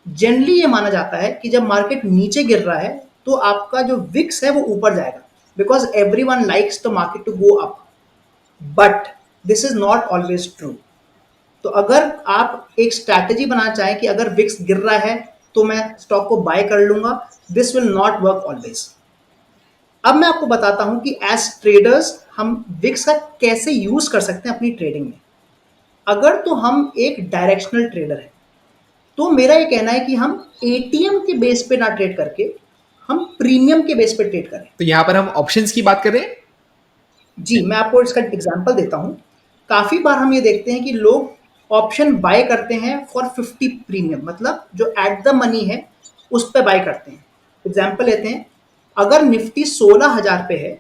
जनरली ये माना जाता है कि जब मार्केट नीचे गिर रहा है तो आपका जो विक्स है वो ऊपर जाएगा, because everyone likes the market to go up, but this is not always true. तो अगर आप एक स्ट्रैटेजी बनाना चाहें कि अगर विक्स गिर रहा है तो मैं स्टॉक को बाय कर लूंगा, this will not work always. अब मैं आपको बताता हूं कि एज ट्रेडर्स हम विक्स का कैसे यूज कर सकते हैं अपनी ट्रेडिंग में। अगर तो हम एक डायरेक्शनल ट्रेडर हैं, तो मेरा ये कहना है कि हम एटीएम के बेस पे ना ट्रेड करके हम प्रीमियम के बेस पे ट्रेड करें। तो यहाँ पर हम ऑप्शंस की बात करें। जी, मैं आपको इसका एग्जांपल देता हूँ। काफ़ी बार हम ये देखते हैं कि लोग ऑप्शन बाय करते हैं फॉर 50 प्रीमियम, मतलब जो एट द मनी है उस पे बाय करते हैं। एग्जांपल लेते हैं, अगर निफ्टी 16,000 पे है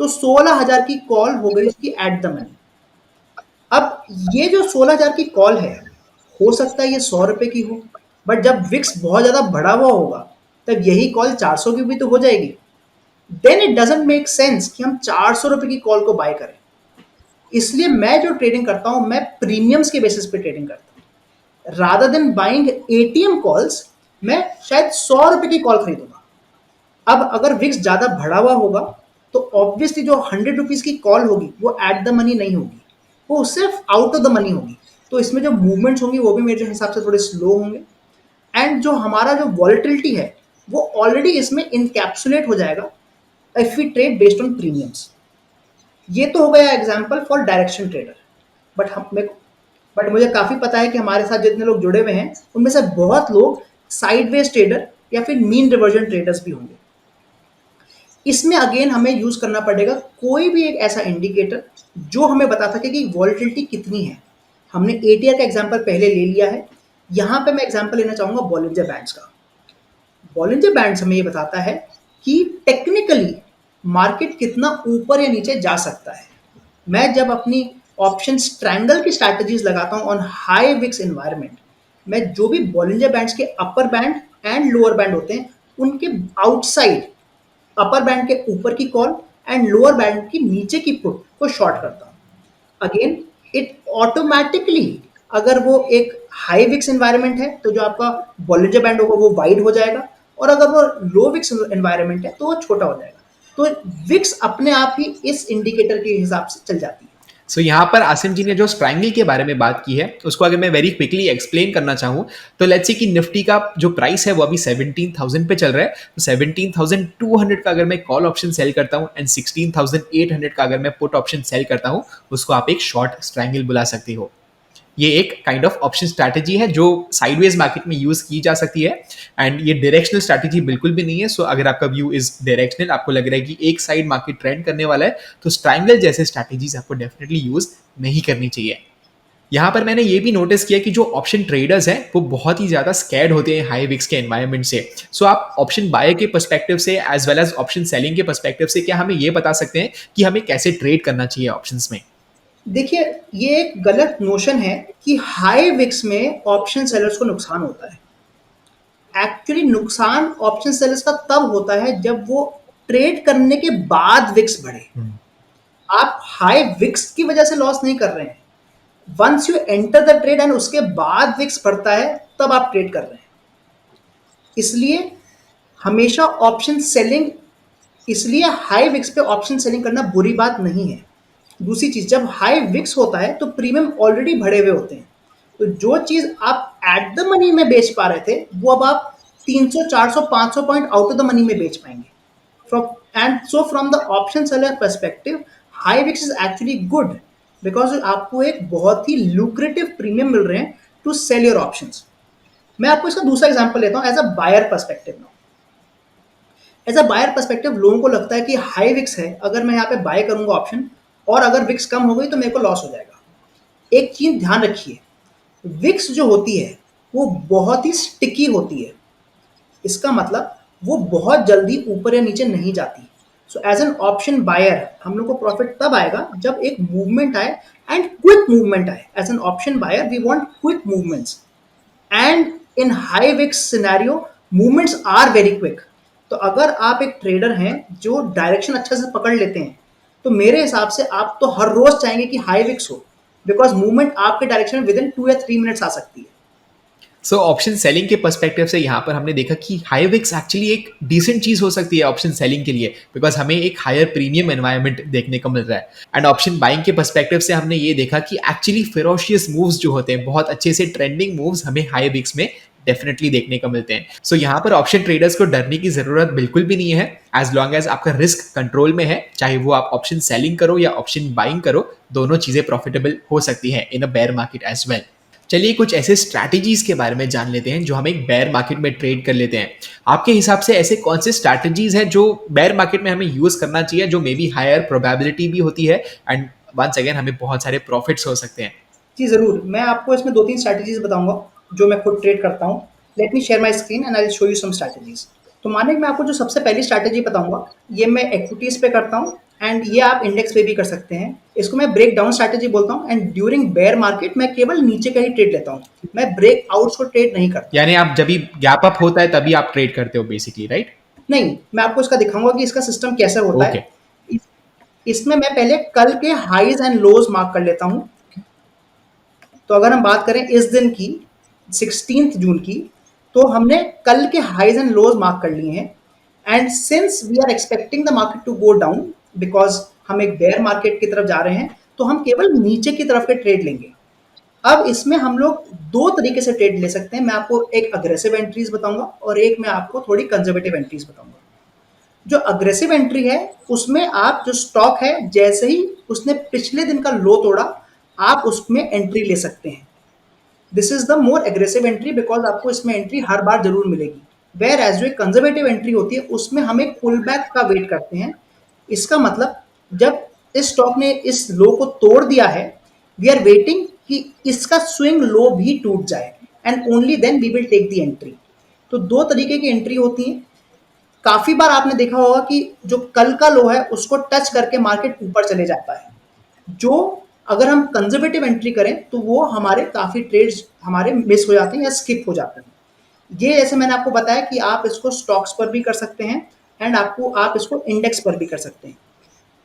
तो 16,000 की कॉल हो गई उसकी एट द मनी। अब ये जो 16,000 की कॉल है, हो सकता है ये 100 रुपए की हो, बट जब विक्स बहुत ज़्यादा बढ़ा हुआ होगा तब यही कॉल 400 की भी तो हो जाएगी। Then it doesn't make sense कि हम 400 रुपए की कॉल को बाय करें। इसलिए मैं जो ट्रेडिंग करता हूं, मैं प्रीमियम्स के बेसिस पे ट्रेडिंग करता हूं। Rather than buying ATM calls, मैं शायद 100 रुपए की कॉल खरीदूंगा। अब अगर विक्स ज्यादा बढ़ा हुआ होगा तो ऑब्वियसली जो 100 रुपीज की कॉल होगी वो एट द मनी नहीं होगी, वो सिर्फ आउट ऑफ द मनी होगी। तो इसमें जो मूवमेंट्स होंगी वो भी मेरे हिसाब से थोड़े स्लो होंगे, एंड जो हमारा जो वॉलेटिलिटी है वो ऑलरेडी इसमें इनकैप्सुलेट हो जाएगा if we trade based on premiums. ये तो हो गया example for direction trader. But हम मेरे बट मुझे काफ़ी पता है कि हमारे साथ जितने लोग जुड़े हुए हैं उनमें से बहुत लोग साइडवेज ट्रेडर या फिर मीन रिवर्जन ट्रेडर्स भी होंगे। इसमें अगेन हमें यूज करना पड़ेगा कोई भी एक ऐसा इंडिकेटर जो हमें बता सके कि वॉलेटिलिटी कितनी है। हमने एटीआर का एग्जांपल पहले ले लिया है, यहाँ पे मैं एग्जांपल लेना चाहूंगा बॉलिंजर बैंड्स का। बॉलिंजर बैंड्स हमें ये बताता है कि टेक्निकली मार्केट कितना ऊपर या नीचे जा सकता है। मैं जब अपनी ऑप्शन ट्रायंगल की स्ट्रैटेजीज लगाता हूं ऑन हाई विक्स एनवायरनमेंट, मैं जो भी बॉलिंजर बैंड्स के upper band and lower band होते हैं उनके आउटसाइड, अपर बैंड के ऊपर की कॉल एंड लोअर बैंड की नीचे की पुट को शॉर्ट करता हूं। अगेन इट ऑटोमेटिकली, अगर वो एक हाई विक्स एनवायरनमेंट है तो जो आपका बॉलिंजर बैंड होगा वो वाइड हो जाएगा, और अगर वो लो विक्स एनवायरनमेंट है तो वो छोटा हो जाएगा। तो विक्स अपने आप ही इस इंडिकेटर के हिसाब से चल जाती है। सो यहाँ पर आसिम जी ने जो स्ट्रैंगल के बारे में बात की है उसको अगर मैं वेरी क्विकली एक्सप्लेन करना चाहूँ, तो लेट्स से कि निफ्टी का जो प्राइस है वो अभी 17,000 पे चल रहा है। तो 17,200 का अगर मैं कॉल ऑप्शन सेल करता हूँ एंड 16,800 का अगर मैं पुट ऑप्शन सेल करता हूँ, उसको आप एक शॉर्ट स्ट्रैंगल बुला सकते हो। ये एक काइंड ऑफ ऑप्शन स्ट्रैटेजी है जो साइडवेज मार्केट में यूज की जा सकती है, एंड ये डायरेक्शनल स्ट्रैटेजी बिल्कुल भी नहीं है। सो अगर आपका व्यू इज डायरेक्शनल, आपको लग रहा है कि एक साइड मार्केट ट्रेंड करने वाला है, तो ट्रायंगल जैसे स्ट्रैटेजीज आपको डेफिनेटली यूज नहीं करनी चाहिए। यहाँ पर मैंने ये भी नोटिस किया कि जो ऑप्शन ट्रेडर्स हैं वो बहुत ही ज़्यादा स्कैर्ड होते हैं हाई विक्स के एनवायरनमेंट से। सो आप ऑप्शन बाय के पर्सपेक्टिव से as well as option selling के पर्सपेक्टिव से क्या हमें ये बता सकते हैं कि हमें कैसे ट्रेड करना चाहिए ऑप्शंस में? देखिए, ये एक गलत नोशन है कि हाई विक्स में ऑप्शन सेलर्स को नुकसान होता है। एक्चुअली नुकसान ऑप्शन सेलर्स का तब होता है जब वो ट्रेड करने के बाद विक्स बढ़े। आप हाई विक्स की वजह से लॉस नहीं कर रहे हैं। Once you enter the trade and उसके बाद विक्स बढ़ता है, तब आप ट्रेड कर रहे हैं। इसलिए हमेशा ऑप्शन सेलिंग, इसलिए हाई विक्स पे ऑप्शन सेलिंग करना बुरी बात नहीं है। दूसरी चीज, जब हाई विक्स होता है तो प्रीमियम ऑलरेडी बढ़े हुए होते हैं। तो जो चीज आप एट द मनी में बेच पा रहे थे, वो अब आप 300 400 500 point out of the money में बेच पाएंगे। From the option seller perspective, high VIX is actually good because आपको एक बहुत ही लुक्रेटिव प्रीमियम मिल रहे हैं टू सेल योर ऑप्शंस। मैं आपको इसका दूसरा एग्जांपल लेता हूं as a buyer perspective now. As a buyer perspective, लोगों को लगता है कि हाई विक्स है, अगर मैं यहाँ पे बाय करूंगा ऑप्शन और अगर विक्स कम हो गई तो मेरे को लॉस हो जाएगा। एक चीज ध्यान रखिए, विक्स जो होती है वो बहुत ही स्टिकी होती है। इसका मतलब वो बहुत जल्दी ऊपर या नीचे नहीं जाती। So as an option buyer हम लोग को प्रॉफिट तब आएगा जब एक मूवमेंट आए एंड क्विक मूवमेंट आए। As an option buyer we want quick movements and in high VIX scenario movements are very quick. तो अगर आप एक ट्रेडर हैं जो डायरेक्शन अच्छे से पकड़ लेते हैं, तो मेरे हिसाब से आप तो हर रोज चाहेंगे कि हाई विक्स हो, बिकॉज मूवमेंट आपके डायरेक्शन में विद इन 2 या 3 मिनट्स आ सकती है। सो ऑप्शन सेलिंग के पर्सपेक्टिव से यहाँ पर हमने देखा कि हाई विक्स एक्चुअली एक डिसेंट चीज हो सकती है ऑप्शन सेलिंग के लिए, बिकॉज हमें एक हायर प्रीमियम एनवायरनमेंट देखने को मिल रहा है। एंड ऑप्शन बाइंग के पर्सपेक्टिव से हमने ये देखा कि एक्चुअली फेरोशियस मूव्स जो होते हैं, बहुत अच्छे से ट्रेंडिंग मूव्स हमें हाई विक्स में डेफिनेटली देखने को मिलते हैं। सो यहाँ पर ऑप्शन ट्रेडर्स को डरने की जरूरत बिल्कुल भी नहीं है, एज लॉन्ग एज आपका रिस्क कंट्रोल में है। चाहे वो आप ऑप्शन सेलिंग करो या ऑप्शन बाइंग करो, दोनों चीजें प्रॉफिटेबल हो सकती हैं इन a bear market as well. चलिए कुछ ऐसे स्ट्रैटेजीज के बारे में जान लेते हैं जो हम एक बेयर मार्केट में ट्रेड कर लेते हैं। आपके हिसाब से ऐसे कौन से स्ट्रैटेजीज हैं जो बेयर मार्केट में हमें यूज करना चाहिए, जो मे बी हायर प्रोबेबिलिटी भी होती है एंड वंस अगेन हमें बहुत सारे प्रॉफिट्स हो सकते हैं? जी ज़रूर, मैं आपको इसमें 2-3 स्ट्रैटेजीज़ बताऊँगा, जो मैं खुद ट्रेड करता हूँ। Let me share my screen and I will show you some strategies. तो मानिए मैं आपको जो सबसे पहली स्ट्रैटेजी बताऊँगा, ये मैं इक्विटीज़ पे करता हूँ एंड ये आप इंडेक्स पे भी कर सकते हैं। इसको मैं ब्रेक डाउन स्ट्रैटेजी बोलता हूँ एंड ड्यूरिंग बेयर मार्केट मैं केवल नीचे का ही ट्रेड लेता हूँ। मैं ब्रेक आउट्स को ट्रेड नहीं करता। यानी आप जब भी गैप अप होता है तभी आप ट्रेड करते हो बेसिकली, राइट? नहीं, मैं आपको इसका दिखाऊँगा कि इसका सिस्टम कैसे होता ओके। है। इस इसमें मैं पहले कल के हाइज़ एंड लोज़ मार्क कर लेता हूँ। तो अगर हम बात करें इस दिन की 16 जून की, तो हमने कल के हाइज एंड लोज मार्क कर लिए हैं and since we are expecting the market to go down because हम एक बेयर मार्केट की तरफ जा रहे हैं, तो हम केवल नीचे की तरफ के ट्रेड लेंगे। अब इसमें हम लोग दो तरीके से ट्रेड ले सकते हैं। मैं आपको एक अग्रेसिव एंट्रीज बताऊंगा और एक मैं आपको थोड़ी कंजर्वेटिव एंट्रीज बताऊंगा। जो अग्रेसिव एंट्री है उसमें आप जो स्टॉक है जैसे ही उसने पिछले दिन का लो तोड़ा, आप उसमें एंट्री ले सकते हैं। This is the more aggressive entry because आपको इसमें एंट्री हर बार जरूर मिलेगी। वेयर एज जो एक कंजर्वेटिव एंट्री होती है उसमें हम एक पुल बैक का वेट करते हैं। इसका मतलब जब इस स्टॉक ने इस लो को तोड़ दिया है, वी आर वेटिंग कि इसका स्विंग लो भी टूट जाए and only then we will take the entry. तो दो तरीके की एंट्री होती है। काफी बार आपने देखा होगा कि जो कल का लो है उसको टच करके मार्केट ऊपर चले जाता है। जो अगर हम कंजर्वेटिव एंट्री करें तो वो हमारे काफ़ी ट्रेड्स हमारे मिस हो जाते हैं या स्किप हो जाते हैं। ये जैसे मैंने आपको बताया कि आप इसको स्टॉक्स पर भी कर सकते हैं एंड आप इसको इंडेक्स पर भी कर सकते हैं।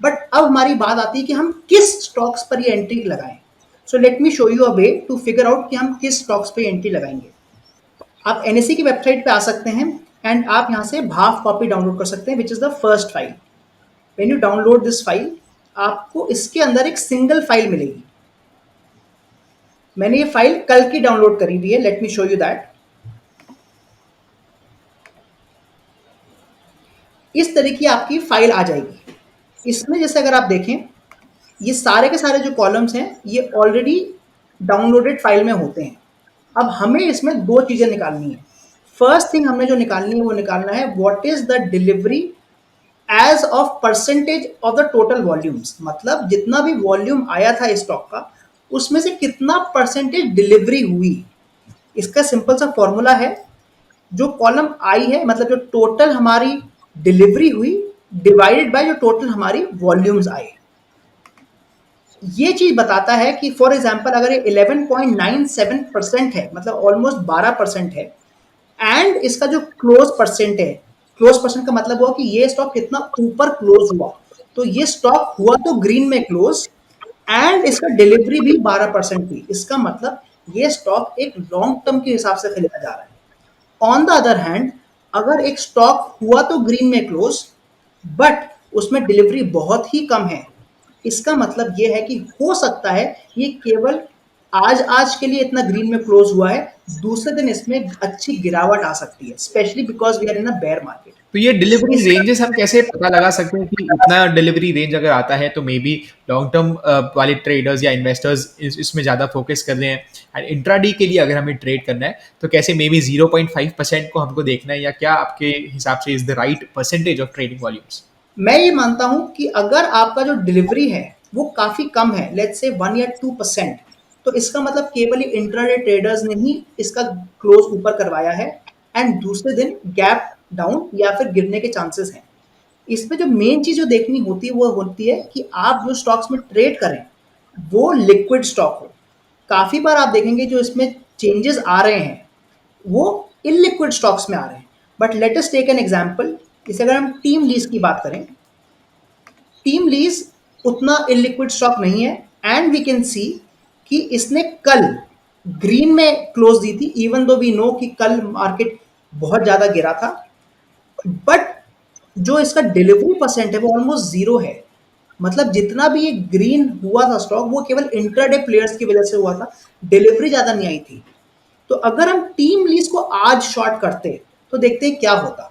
बट अब हमारी बात आती है कि हम किस स्टॉक्स पर ये एंट्री लगाएं। So let me show you a way to figure out कि हम किस स्टॉक्स पे एंट्री लगाएंगे। आप एनएससी की वेबसाइट पे आ सकते हैं एंड आप यहाँ से भाव कॉपी डाउनलोड कर सकते हैं which is the first file. When you download this file, आपको इसके अंदर एक सिंगल फाइल मिलेगी। मैंने ये फाइल कल की डाउनलोड करी हुई है, late me show you that. इस तरह की आपकी फाइल आ जाएगी। इसमें जैसे अगर आप देखें, ये सारे के सारे जो कॉलम्स हैं ये ऑलरेडी डाउनलोडेड फाइल में होते हैं। अब हमें इसमें दो चीजें निकालनी है। फर्स्ट थिंग हमने जो निकालनी है वो निकालना है what is the delivery as of percentage of the total volumes. मतलब जितना भी वॉल्यूम आया था इस स्टॉक का, उसमें से कितना परसेंटेज डिलीवरी हुई। इसका सिंपल सा फॉर्मूला है, जो कॉलम आई है मतलब जो टोटल हमारी डिलीवरी हुई डिवाइडेड बाय जो टोटल हमारी वॉल्यूम्स आए। ये चीज बताता है कि फॉर एग्जांपल अगर ये 11.97% है मतलब ऑलमोस्ट 12% है, एंड इसका जो क्लोज परसेंट है, क्लोज परसेंट का मतलब हुआ कि ये स्टॉक कितना ऊपर क्लोज हुआ, तो ये स्टॉक हुआ तो ग्रीन में क्लोज, एंड इसका डिलीवरी भी 12% थी। इसका मतलब ये स्टॉक एक लॉन्ग टर्म के हिसाब से खरीदा जा रहा है। ऑन द अदर हैंड, अगर एक स्टॉक हुआ तो ग्रीन में क्लोज बट उसमें डिलीवरी बहुत ही कम है, इसका मतलब ये है कि हो सकता है ये केवल आज आज के लिए इतना ग्रीन में क्लोज हुआ है, दूसरे दिन इसमें अच्छी गिरावट आ सकती है, specially because we are in a bear market. तो ये डिलीवरी इसका रेंजेस हम कैसे पता लगा सकते हैं कि इतना डिलीवरी रेंज अगर आता है तो मे बी लॉन्ग टर्म वाले ट्रेडर्स या इन्वेस्टर्स इसमें ज़्यादा फोकस कर रहे हैं, एंड इंट्राडे के लिए अगर हमें ट्रेड करना है तो कैसे मे बी 0.5% को हमको देखना है, या क्या आपके हिसाब से is the right percentage of trading volumes? मैं ये मानता हूं कि अगर आपका जो डिलीवरी है वो काफी कम है, लेट्स से 1 या 2%, तो इसका मतलब केवल ही इंट्राडे ट्रेडर्स ने ही इसका क्लोज ऊपर करवाया है, एंड दूसरे दिन गैप डाउन या फिर गिरने के चांसेस हैं। इसमें जो मेन चीज जो देखनी होती है वो होती है कि आप जो स्टॉक्स में ट्रेड करें वो लिक्विड स्टॉक हो। काफी बार आप देखेंगे जो इसमें चेंजेस आ रहे हैं वो इलिक्विड स्टॉक्स में आ रहे हैं। But let us take an example, जैसे अगर हम टीम लीज की बात करें, टीम लीज उतना इलिक्विड स्टॉक नहीं है, एंड वी कैन सी कि इसने कल ग्रीन में क्लोज दी थी, इवन दो वी नो कि कल मार्केट बहुत ज्यादा गिरा था, बट जो इसका डिलीवरी परसेंट है वो ऑलमोस्ट जीरो है। मतलब जितना भी ये ग्रीन हुआ था स्टॉक वो केवल इंट्राडे प्लेयर्स की वजह से हुआ था, डिलीवरी ज्यादा नहीं आई थी। तो अगर हम टीम लीज को आज शॉर्ट करते तो देखते हैं क्या होता।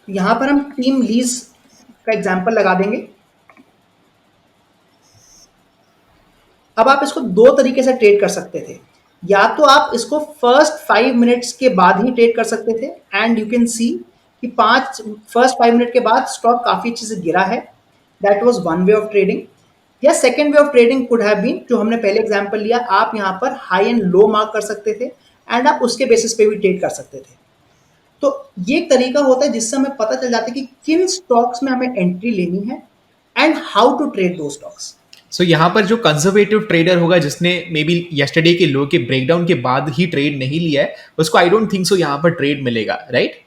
यहां पर हम टीम लीज का एग्जांपल लगा देंगे। अब आप इसको दो तरीके से ट्रेड कर सकते थे, या तो आप इसको फर्स्ट 5 मिनट्स के बाद ही ट्रेड कर सकते थे, एंड यू कैन सी कि फर्स्ट 5 मिनट के बाद स्टॉक काफी अच्छे से गिरा है, that was one way of trading. या second way of trading could have been, जो हमने पहले एग्जांपल लिया, आप यहां पर हाई एंड लो मार्क कर सकते थे, एंड आप उसके बेसिस पे भी ट्रेड कर सकते थे। तो ये एक तरीका होता है जिससे हमें पता चल जाता है कि किन स्टॉक्स में हमें एंट्री लेनी है एंड हाउ टू ट्रेड दो स्टॉक्स। सो यहाँ पर जो कंजर्वेटिव ट्रेडर होगा जिसने मे बी येस्टरडे के लो के ब्रेकडाउन के बाद ही ट्रेड नहीं लिया है, उसको आई डोंट थिंक सो यहाँ पर ट्रेड मिलेगा, राइट?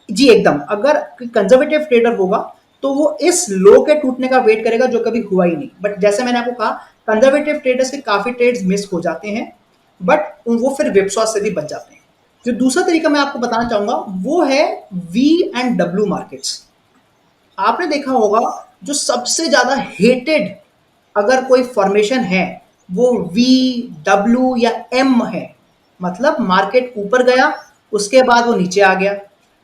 जी एकदम, अगर कंजर्वेटिव ट्रेडर होगा तो वो इस लो के टूटने का वेट करेगा जो कभी हुआ ही नहीं। बट जैसे मैंने आपको कहा, कंजर्वेटिव ट्रेडर्स के काफी ट्रेड्स मिस हो जाते हैं, बट वो फिर विपसॉस से भी बच जाते हैं। जो दूसरा तरीका मैं आपको बताना चाहूंगा वो है वी एंड डब्ल्यू मार्केट्स। आपने देखा होगा जो सबसे ज्यादा हेटेड अगर कोई फॉर्मेशन है वो वी, डब्ल्यू या एम है। मतलब मार्केट ऊपर गया उसके बाद वो नीचे आ गया,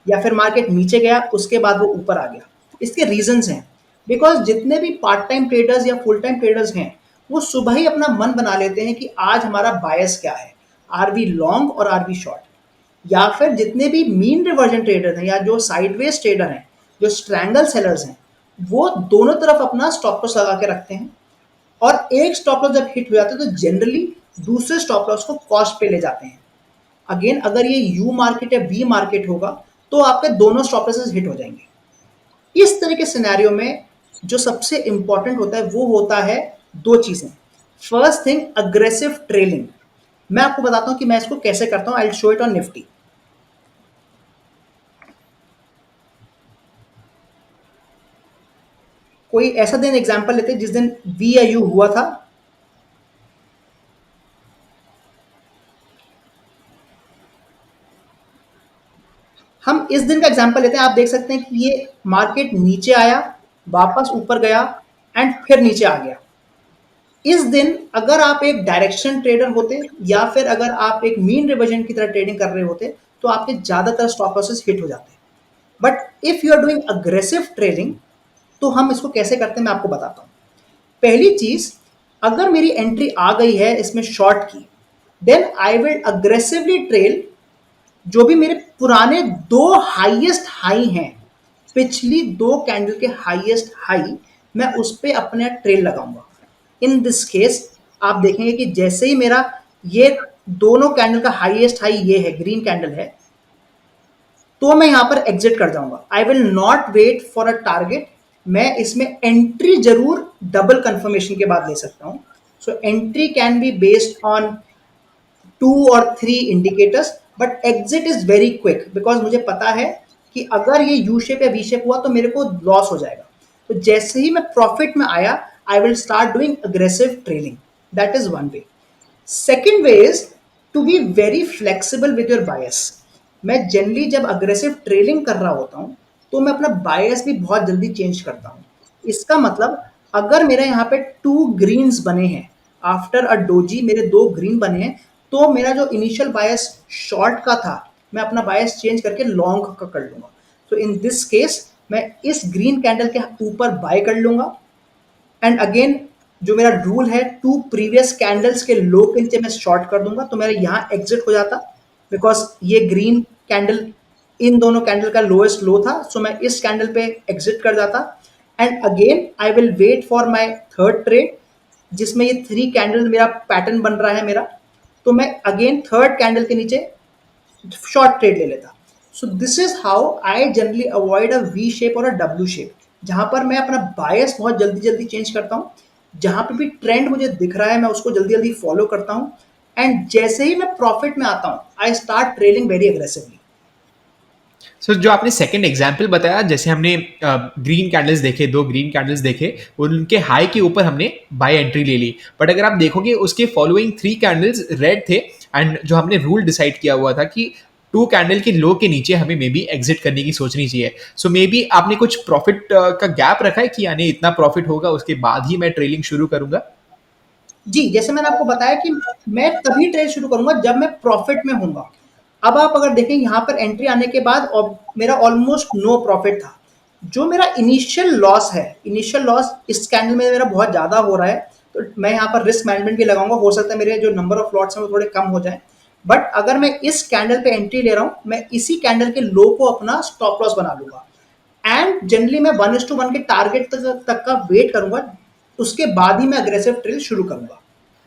या फिर मार्केट नीचे गया उसके बाद वो ऊपर आ गया। इसके रीजंस हैं, बिकॉज जितने भी पार्ट टाइम ट्रेडर्स या फुल टाइम ट्रेडर्स हैं वो सुबह ही अपना मन बना लेते हैं कि आज हमारा बायस क्या है, आर वी लॉन्ग और आर वी शॉर्ट। या फिर जितने भी मीन रिवर्जन ट्रेडर हैं या जो साइडवेज ट्रेडर हैं, जो स्ट्रैंगल सेलर्स हैं, वो दोनों तरफ अपना स्टॉप लॉस लगा के रखते हैं, और एक स्टॉप लॉस जब हिट हो जाता है तो जनरली दूसरे स्टॉप लॉस को कॉस्ट पे ले जाते हैं। अगेन अगर ये यू मार्केट या वी मार्केट होगा तो आपके दोनों स्टॉप लॉसेस हिट हो जाएंगे। इस तरह के सिनेरियो में जो सबसे इंपॉर्टेंट होता है वो होता है दो चीजें। First thing, aggressive trailing. मैं आपको बताता हूं कि मैं इसको कैसे करता हूं, आई will show it on Nifty. कोई ऐसा दिन एग्जांपल लेते हैं जिस दिन वी या यू हुआ था, हम इस दिन का एग्जांपल लेते हैं। आप देख सकते हैं कि ये मार्केट नीचे आया, वापस ऊपर गया, एंड फिर नीचे आ गया। इस दिन अगर आप एक डायरेक्शन ट्रेडर होते या फिर अगर आप एक मीन रिवर्जन की तरह ट्रेडिंग कर रहे होते तो आपके ज्यादातर स्टॉप लॉसेस हिट हो जाते। But if you are doing aggressive trading तो हम इसको कैसे करते हैं मैं आपको बताता हूं। पहली चीज, अगर मेरी एंट्री आ गई है इसमें शॉर्ट की, then I will aggressively trail जो भी मेरे पुराने दो हाईएस्ट हाई हैं पिछली 2 कैंडल के हाईएस्ट हाई मैं उस पे अपना ट्रेल लगाऊंगा। इन दिस केस आप देखेंगे कि जैसे ही मेरा ये दोनों कैंडल का हाईएस्ट हाई ये है, ग्रीन कैंडल है, तो मैं यहां पर एग्जिट कर जाऊंगा। I will not wait for a target. मैं इसमें एंट्री जरूर डबल कंफर्मेशन के बाद ले सकता हूं। So entry can be based on 2 और 3 indicators, but exit is very quick because मुझे पता है कि अगर ये यू शेप या वी शेप हुआ तो मेरे को लॉस हो जाएगा। तो जैसे ही मैं प्रॉफिट में आया, I will start doing aggressive trailing. That is one way. Second way is to be very flexible with your bias. मैं जनरली जब अग्रेसिव ट्रेलिंग कर रहा होता हूँ तो मैं अपना बायस भी बहुत जल्दी चेंज करता हूँ। इसका मतलब अगर मेरे यहाँ पे 2 ग्रीन्स बने हैं, आफ्टर अ डोजी मेरे 2 ग्रीन बने हैं, तो मेरा जो इनिशियल बायस शॉर्ट का था मैं अपना बायस चेंज करके लॉन्ग का कर लूंगा। तो इन दिस केस मैं इस ग्रीन कैंडल के ऊपर बाय कर लूंगा। एंड अगेन जो मेरा रूल है, 2 प्रीवियस कैंडल्स के लो के नीचे मैं शॉर्ट कर दूंगा, तो मेरा यहाँ एग्जिट हो जाता बिकॉज ये ग्रीन कैंडल इन दोनों कैंडल का लोएस्ट लो था। सो मैं इस कैंडल पे एग्जिट कर जाता। And again I will wait for my third trade जिसमें ये 3 कैंडल मेरा पैटर्न बन रहा है मेरा। तो मैं अगेन थर्ड कैंडल के नीचे शॉर्ट ट्रेड ले लेता। So this is how I generally avoid a V shape और अ डब्ल्यू शेप, जहां पर मैं अपना बायस बहुत जल्दी जल्दी चेंज करता हूँ। जहां पे भी ट्रेंड मुझे दिख रहा है मैं उसको जल्दी जल्दी फॉलो करता हूँ। एंड जैसे ही मैं प्रॉफिट में आता हूँ I start trailing very aggressively. So जो आपने सेकंड एग्जांपल बताया, जैसे हमने ग्रीन कैंडल्स देखे, 2 ग्रीन कैंडल्स देखे, उनके हाई के ऊपर हमने बाय एंट्री ले ली, बट अगर आप देखोगे उसके फॉलोइंग 3 कैंडल्स रेड थे, एंड जो हमने रूल डिसाइड किया हुआ था कि 2 कैंडल के लो के नीचे हमें मे बी एग्जिट करने की सोचनी चाहिए। सो मे बी आपने कुछ प्रॉफिट का गैप रखा है कि यानी इतना प्रॉफिट होगा उसके बाद ही मैं ट्रेलिंग शुरू करूंगा। जी, जैसे मैंने आपको बताया कि मैं तभी ट्रेड शुरू करूंगा जब मैं प्रॉफिट में होऊंगा। अब आप अगर देखें यहाँ पर एंट्री आने के बाद और मेरा ऑलमोस्ट नो प्रॉफिट था। जो मेरा इनिशियल लॉस है, इनिशियल लॉस इस कैंडल में मेरा बहुत ज़्यादा हो रहा है, तो मैं यहाँ पर रिस्क मैनेजमेंट भी लगाऊंगा। हो सकता है मेरे जो नंबर ऑफ लॉट्स हैं वो थोड़े कम हो जाएं, बट अगर मैं इस कैंडल पे एंट्री ले रहा हूँ, मैं इसी कैंडल के लो को अपना स्टॉप लॉस बना लूंगा। एंड जनरली मैं 1:1 के टारगेट तक का वेट करूंगा, उसके बाद ही मैं अग्रेसिव ट्रेड शुरू करूंगा।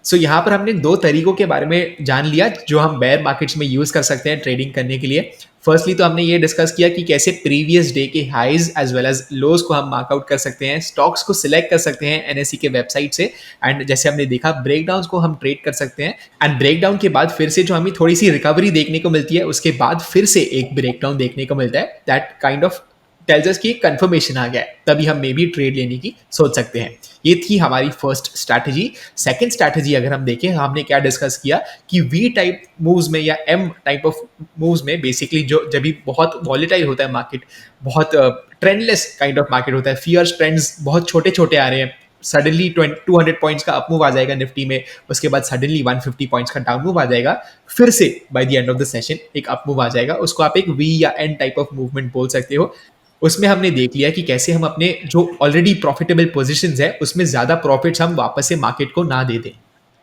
सो यहाँ पर हमने 2 तरीकों के बारे में जान लिया जो हम बेयर मार्केट्स में यूज कर सकते हैं ट्रेडिंग करने के लिए। फर्स्टली तो हमने ये डिस्कस किया कि कैसे प्रीवियस डे के हाइज एज वेल एज लोज को हम मार्कआउट कर सकते हैं, स्टॉक्स को सिलेक्ट कर सकते हैं एनएससी के वेबसाइट से, एंड जैसे हमने देखा ब्रेकडाउन को हम ट्रेड कर सकते हैं, एंड ब्रेकडाउन के बाद फिर से जो हमें थोड़ी सी रिकवरी देखने को मिलती है उसके बाद फिर से एक ब्रेकडाउन देखने को मिलता है, that kind of tells us कि कंफर्मेशन आ गया है, तभी हम मे भी ट्रेड लेने की सोच सकते हैं। ये थी हमारी फर्स्ट स्ट्रैटेजी। सेकंड स्ट्रैटेजी अगर हम देखें, हमने क्या डिस्कस किया कि वी टाइप मूव्स में या एम टाइप ऑफ मूव्स में बेसिकली जो जब भी बहुत वॉलेटाइल होता है मार्केट, बहुत ट्रेंडलेस काइंड ऑफ मार्केट होता है, फियर्स ट्रेंड्स बहुत छोटे छोटे आ रहे हैं, सडनली 200 पॉइंट्स का अप मूव आ जाएगा निफ्टी में, उसके बाद सडनली 150 पॉइंट्स का डाउन मूव आ जाएगा, फिर से by the end of the session एक अप मूव आ जाएगा, उसको आप एक वी या एन टाइप ऑफ मूवमेंट बोल सकते हो। उसमें हमने देख लिया कि कैसे हम अपने जो ऑलरेडी प्रॉफिटेबल पोजीशंस है उसमें ज्यादा प्रॉफिट्स हम वापस से मार्केट को ना दे दें।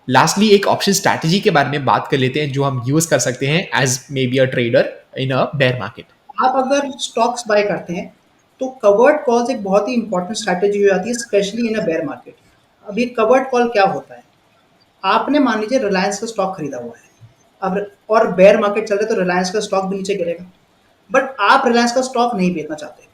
लास्टली एक ऑप्शन स्ट्रैटेजी के बारे में बात कर लेते हैं जो हम यूज कर सकते हैं as maybe a trader in a bear market. आप अगर स्टॉक्स बाय करते हैं तो कवर्ड कॉल्स एक बहुत ही इंपॉर्टेंट स्ट्रैटेजी हो जाती है, specially in a bear market. अब ये कवर्ड कॉल क्या होता है? आपने मान लीजिए रिलायंस का स्टॉक खरीदा हुआ है, अब और बेयर मार्केट चल रहा है तो रिलायंस का स्टॉक भी नीचे गिरेगा, बट आप रिलायंस का स्टॉक नहीं बेचना चाहते।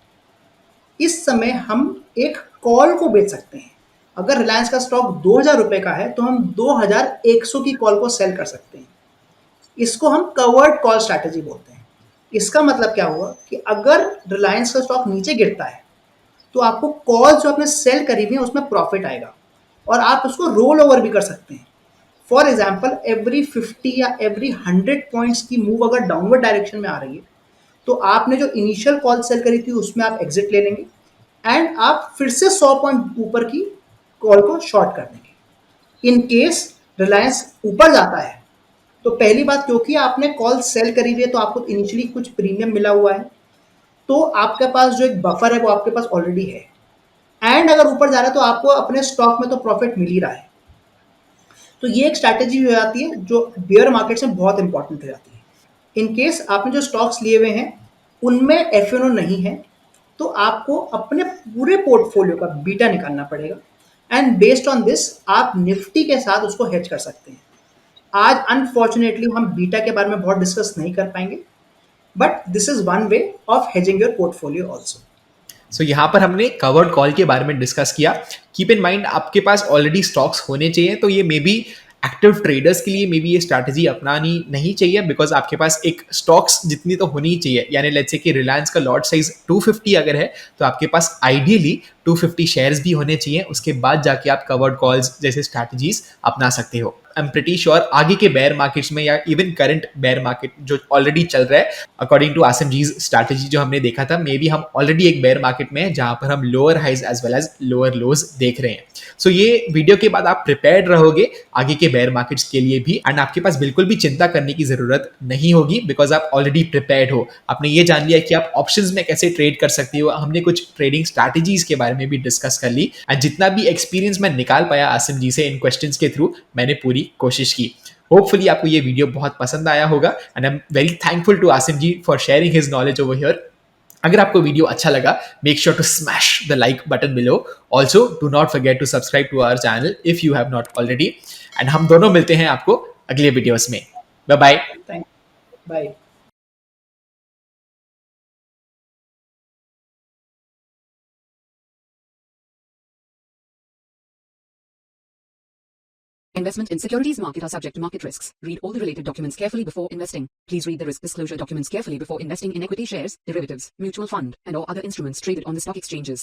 इस समय हम एक कॉल को बेच सकते हैं। अगर रिलायंस का स्टॉक 2,000 रुपए का है तो हम 2,100 की कॉल को सेल कर सकते हैं। इसको हम कवर्ड कॉल स्ट्रैटेजी बोलते हैं। इसका मतलब क्या हुआ कि अगर रिलायंस का स्टॉक नीचे गिरता है तो आपको कॉल जो आपने सेल करी हुई है उसमें प्रॉफिट आएगा और आप उसको रोल ओवर भी कर सकते हैं। फॉर एग्जाम्पल एवरी 50 या एवरी 100 पॉइंट्स की मूव अगर डाउनवर्ड डायरेक्शन में आ रही है तो आपने जो इनिशियल कॉल सेल करी थी उसमें आप एग्जिट ले लेंगे एंड आप फिर से 100 पॉइंट ऊपर की कॉल को शॉर्ट कर देंगे। इन केस रिलायंस ऊपर जाता है तो पहली बात, क्योंकि आपने कॉल सेल करी हुई है तो आपको इनिशियली कुछ प्रीमियम मिला हुआ है, तो आपके पास जो एक बफर है वो आपके पास ऑलरेडी है। एंड अगर ऊपर जा रहा है तो आपको अपने स्टॉक में तो प्रॉफिट मिल ही रहा है। तो ये एक स्ट्रैटेजी हो जाती है जो बेयर मार्केट से बहुत इंपॉर्टेंट हो जाती है। इन केस आपने जो स्टॉक्स लिए हुए हैं उनमें एफ नहीं है तो आपको अपने पूरे पोर्टफोलियो का बीटा निकालना पड़ेगा एंड बेस्ड ऑन दिस आप निफ्टी के साथ उसको हेज कर सकते हैं। आज अनफॉर्चुनेटली हम बीटा के बारे में बहुत डिस्कस नहीं कर पाएंगे, but this is one way of hedging your portfolio also. So यहाँ पर हमने कवर्ड कॉल के बारे में डिस्कस किया। कीप इन माइंड आपके पास ऑलरेडी स्टॉक्स होने चाहिए, तो ये मे बी एक्टिव ट्रेडर्स के लिए मे बी ये स्ट्रैटेजी अपनानी नहीं चाहिए, बिकॉज आपके पास एक स्टॉक्स जितनी तो होनी ही चाहिए। यानी लेट्स से कि रिलायंस का लॉट साइज 250 अगर है तो आपके पास आइडियली 250 शेयर्स भी होने चाहिए, उसके बाद जाके आप कवर्ड कॉल्स जैसे स्ट्रैटेजीज अपना सकते हो। आई एम प्रीटी श्योर आगे के बेयर मार्केट्स में या इवन करंट बेयर मार्केट जो ऑलरेडी चल रहा है, अकॉर्डिंग टू आसिम जीज स्ट्रैटेजी जो हमने देखा था, मे बी हम ऑलरेडी एक बेयर मार्केट में हैं जहां पर हम lower highs as well as lower lows देख रहे हैं। सो ये वीडियो के बाद आप प्रिपेयर्ड रहोगे आगे के बेयर मार्केट्स के लिए भी, एंड आपके पास बिल्कुल भी चिंता करने की जरूरत नहीं होगी, बिकॉज आप ऑलरेडी प्रिपेयर्ड हो। आपने ये जान लिया कि आप ऑप्शंस में कैसे ट्रेड कर सकते हो। हमने कुछ ट्रेडिंग स्ट्रैटेजीज के बारे में भी डिस्कस कर ली, एंड जितना भी एक्सपीरियंस मैं निकाल पाया आसिम जी से इन क्वेश्चंस के थ्रू, मैंने पूरी कोशिश की। होपफुली आपको ये वीडियो बहुत पसंद आया होगा, and I am very thankful to Asim ji for sharing his knowledge over here. अगर आपको वीडियो अच्छा लगा, make sure to smash the like button below. Also do not forget to subscribe to our channel if you have not already, and हम दोनों मिलते हैं आपको अगले वीडियोस में। Bye bye. Thank bye. Investment in securities market are subject to market risks. Read all the related documents carefully before investing. Please read the risk disclosure documents carefully before investing in equity shares, derivatives, mutual fund, and or other instruments traded on the stock exchanges.